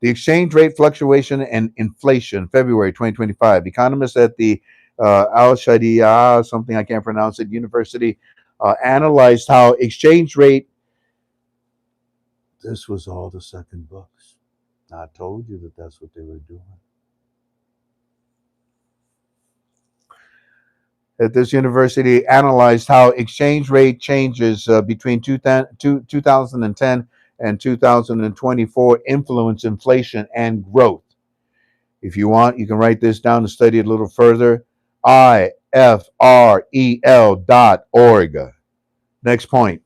The exchange rate fluctuation and inflation, February 2025. Economists at the Al Shadia, something I can't pronounce it, University, analyzed how exchange rate, this was all the second books. I told you that that's what they were doing. At this university analyzed how exchange rate changes between 2010 and 2024 influence inflation and growth. If you want, you can write this down and study it a little further. IFREL.org. Next point.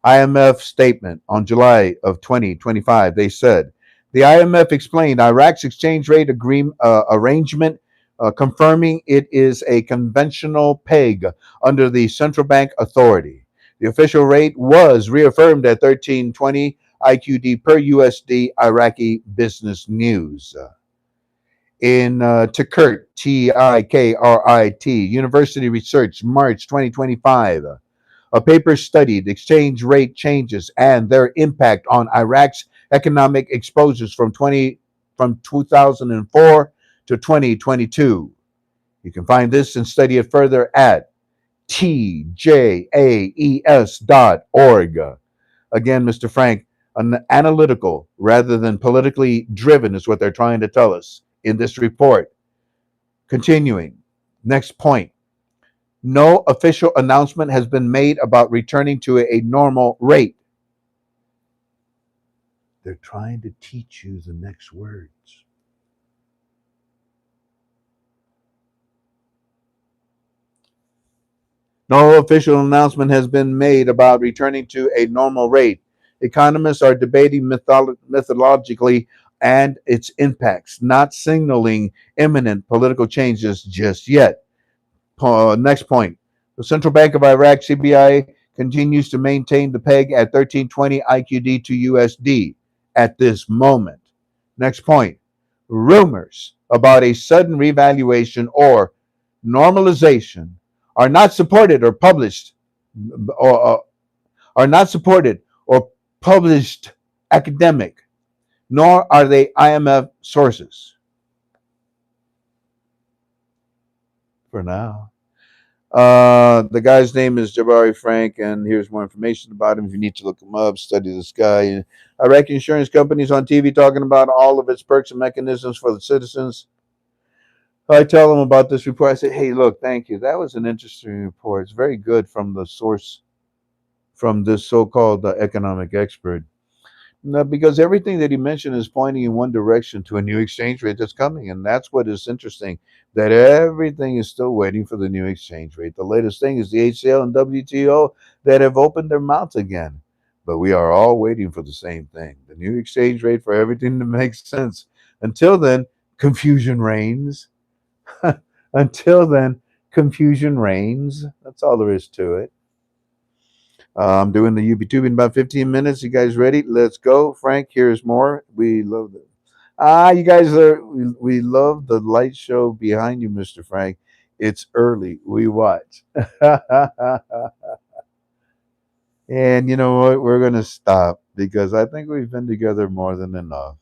IMF statement on July of 2025. They said the IMF explained Iraq's exchange rate arrangement, confirming it is a conventional peg under the central bank authority. The official rate was reaffirmed at 1320 IQD per USD. Iraqi Business News. In Tikrit, Tikrit, University Research, March 2025. A paper studied exchange rate changes and their impact on Iraq's economic exposures from 2004 to 2022. You can find this and study it further at tjaes.org. Again, Mr. Frank, an analytical rather than politically driven is what they're trying to tell us in this report. Continuing, next point. No official announcement has been made about returning to a normal rate. They're trying to teach you the next words. No official announcement has been made about returning to a normal rate. Economists are debating methodologically and its impacts, not signaling imminent political changes just yet. Next point. The Central Bank of Iraq, CBI, continues to maintain the peg at 1320 IQD to USD at this moment. Next point. Rumors about a sudden revaluation or normalization are not supported or published or are not supported or published academic, nor are they IMF sources for now. The guy's name is Jabari Frank, and here's more information about him if you need to look him up, study this guy. Iraqi insurance companies on TV talking about all of its perks and mechanisms for the citizens. I tell them about this report. I say, hey, look, thank you. That was an interesting report. It's very good from the source, from this so-called economic expert. No, because everything that he mentioned is pointing in one direction to a new exchange rate that's coming. And that's what is interesting, that everything is still waiting for the new exchange rate. The latest thing is the HCL and WTO that have opened their mouths again. But we are all waiting for the same thing, the new exchange rate for everything to make sense. Until then, confusion reigns. Until then, confusion reigns. That's all there is to it. I'm doing the YouTube in about 15 minutes. You guys ready? Let's go. Frank, here's more. We love it. You guys are, we love the light show behind you, Mr. Frank. It's early. We watch. And you know what? We're going to stop because I think we've been together more than enough.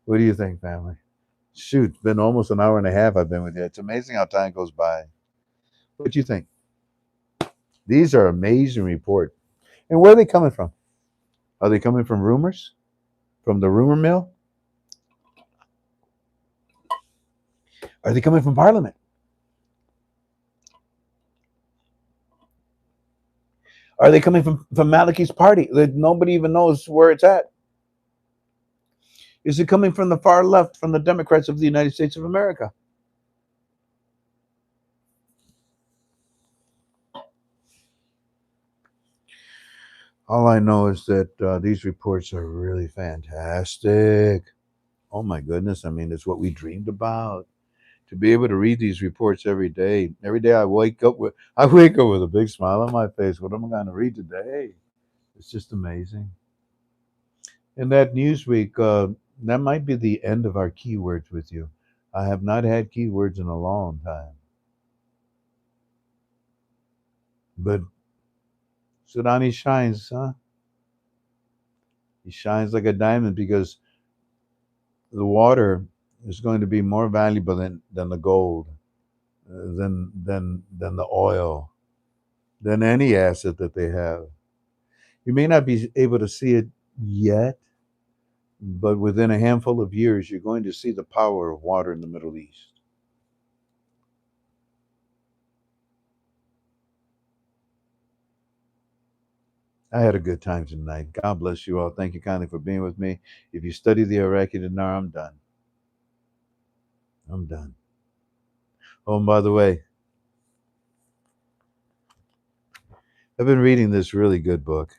What do you think, family? Shoot, it's been almost an hour and a half I've been with you. It's amazing how time goes by. What do you think? These are amazing reports. And where are they coming from? Are they coming from rumors? From the rumor mill? Are they coming from Parliament? Are they coming from Maliki's party that nobody even knows where it's at? Is it coming from the far left, from the Democrats of the United States of America? All I know is that these reports are really fantastic. Oh my goodness. I mean, it's what we dreamed about. To be able to read these reports every day. Every day I wake up with a big smile on my face. What am I going to read today? It's just amazing. And that Newsweek, that might be the end of our keywords with you. I have not had keywords in a long time. But Sudani shines, huh? He shines like a diamond because the water is going to be more valuable than the gold, than the oil, than any asset that they have. You may not be able to see it yet, but within a handful of years, you're going to see the power of water in the Middle East. I had a good time tonight. God bless you all. Thank you kindly for being with me. If you study the Iraqi dinar, I'm done. I'm done. Oh, and by the way, I've been reading this really good book.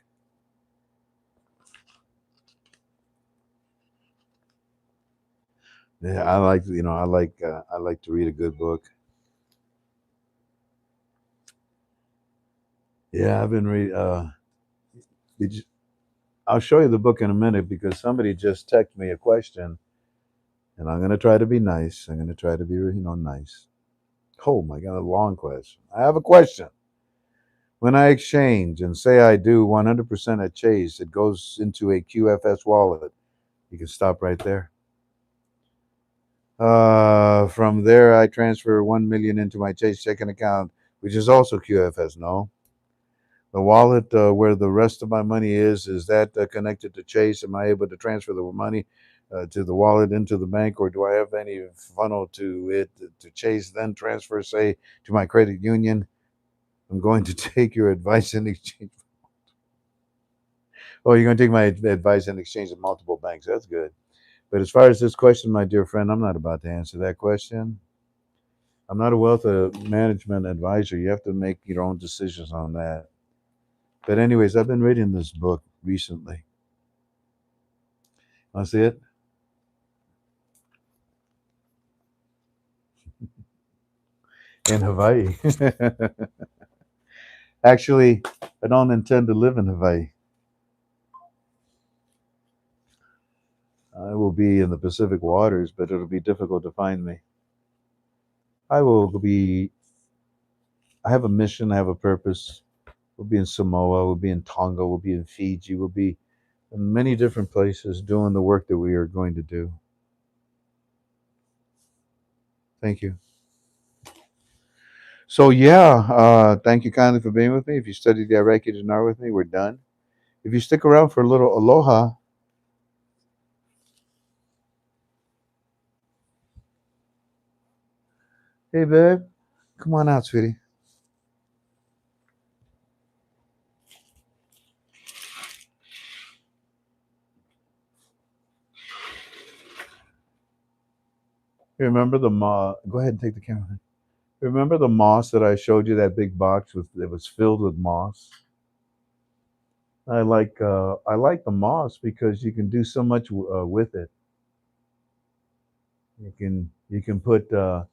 Yeah, I like to read a good book. Yeah, I've been reading. I'll show you the book in a minute because somebody just texted me a question, and I'm gonna try to be nice. I'm gonna try to be, nice. Oh my God, a long question. I have a question. When I exchange and say I do 100% at Chase, it goes into a QFS wallet. You can stop right there. From there, I transfer 1 million into my Chase checking account, which is also QFS. No, the wallet where the rest of my money is that connected to Chase? Am I able to transfer the money to the wallet into the bank, or do I have any funnel to it to Chase, then transfer, say, to my credit union? I'm going to take your advice in exchange. Oh, you're going to take my advice in exchange of multiple banks. That's good. But as far as this question, my dear friend, I'm not about to answer that question. I'm not a wealth management advisor. You have to make your own decisions on that. But anyways, I've been reading this book recently. Want to see it? In Hawaii. Actually, I don't intend to live in Hawaii. I will be in the Pacific waters, but it'll be difficult to find me. I will be, I have a mission, I have a purpose. We'll be in Samoa, we'll be in Tonga, we'll be in Fiji, we'll be in many different places doing the work that we are going to do. Thank you. So yeah, thank you kindly for being with me. If you studied the Iraqi Dinar with me, we're done. If you stick around for a little aloha, hey babe, come on out, sweetie. Remember the go ahead and take the camera. Remember the moss that I showed you, that big box with that was filled with moss? I like the moss because you can do so much with it. You can put the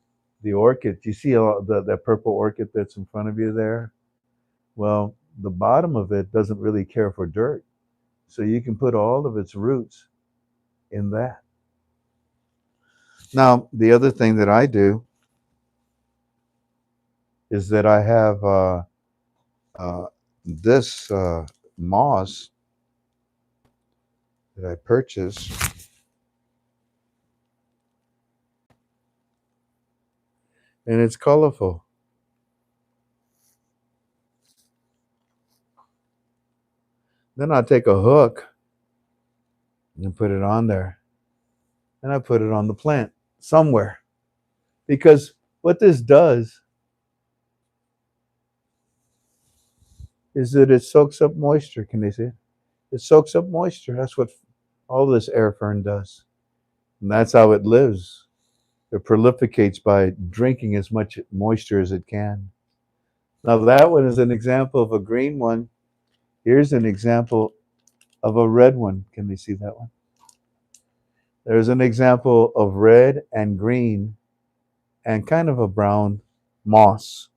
orchid. You see that purple orchid that's in front of you there? Well, the bottom of it doesn't really care for dirt, so you can put all of its roots in that. Now, the other thing that I do is that I have uh, this moss that I purchased, and it's colorful. Then I take a hook and put it on there, and I put it on the plant somewhere. Because what this does is that it soaks up moisture. Can they see it? It soaks up moisture. That's what all this air fern does. And that's how it lives. It prolificates by drinking as much moisture as it can. Now, that one is an example of a green one. Here's an example of a red one. Can they see that one? There's an example of red and green and kind of a brown moss.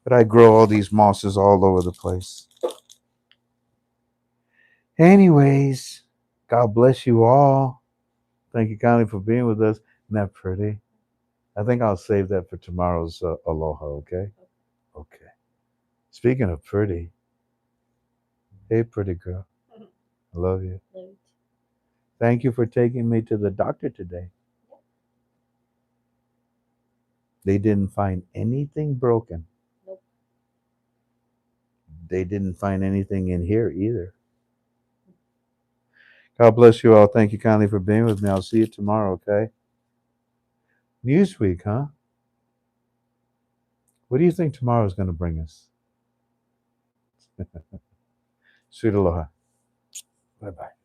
But I grow all these mosses all over the place. Anyways, God bless you all. Thank you kindly for being with us. Isn't that pretty? I think I'll save that for tomorrow's aloha, okay? Okay. Speaking of pretty, hey, pretty girl. I love you. Thank you for taking me to the doctor today. They didn't find anything broken. Nope. They didn't find anything in here either. God bless you all. Thank you kindly for being with me. I'll see you tomorrow, okay? Newsweek, huh? What do you think tomorrow is going to bring us? Sweet aloha. Bye-bye.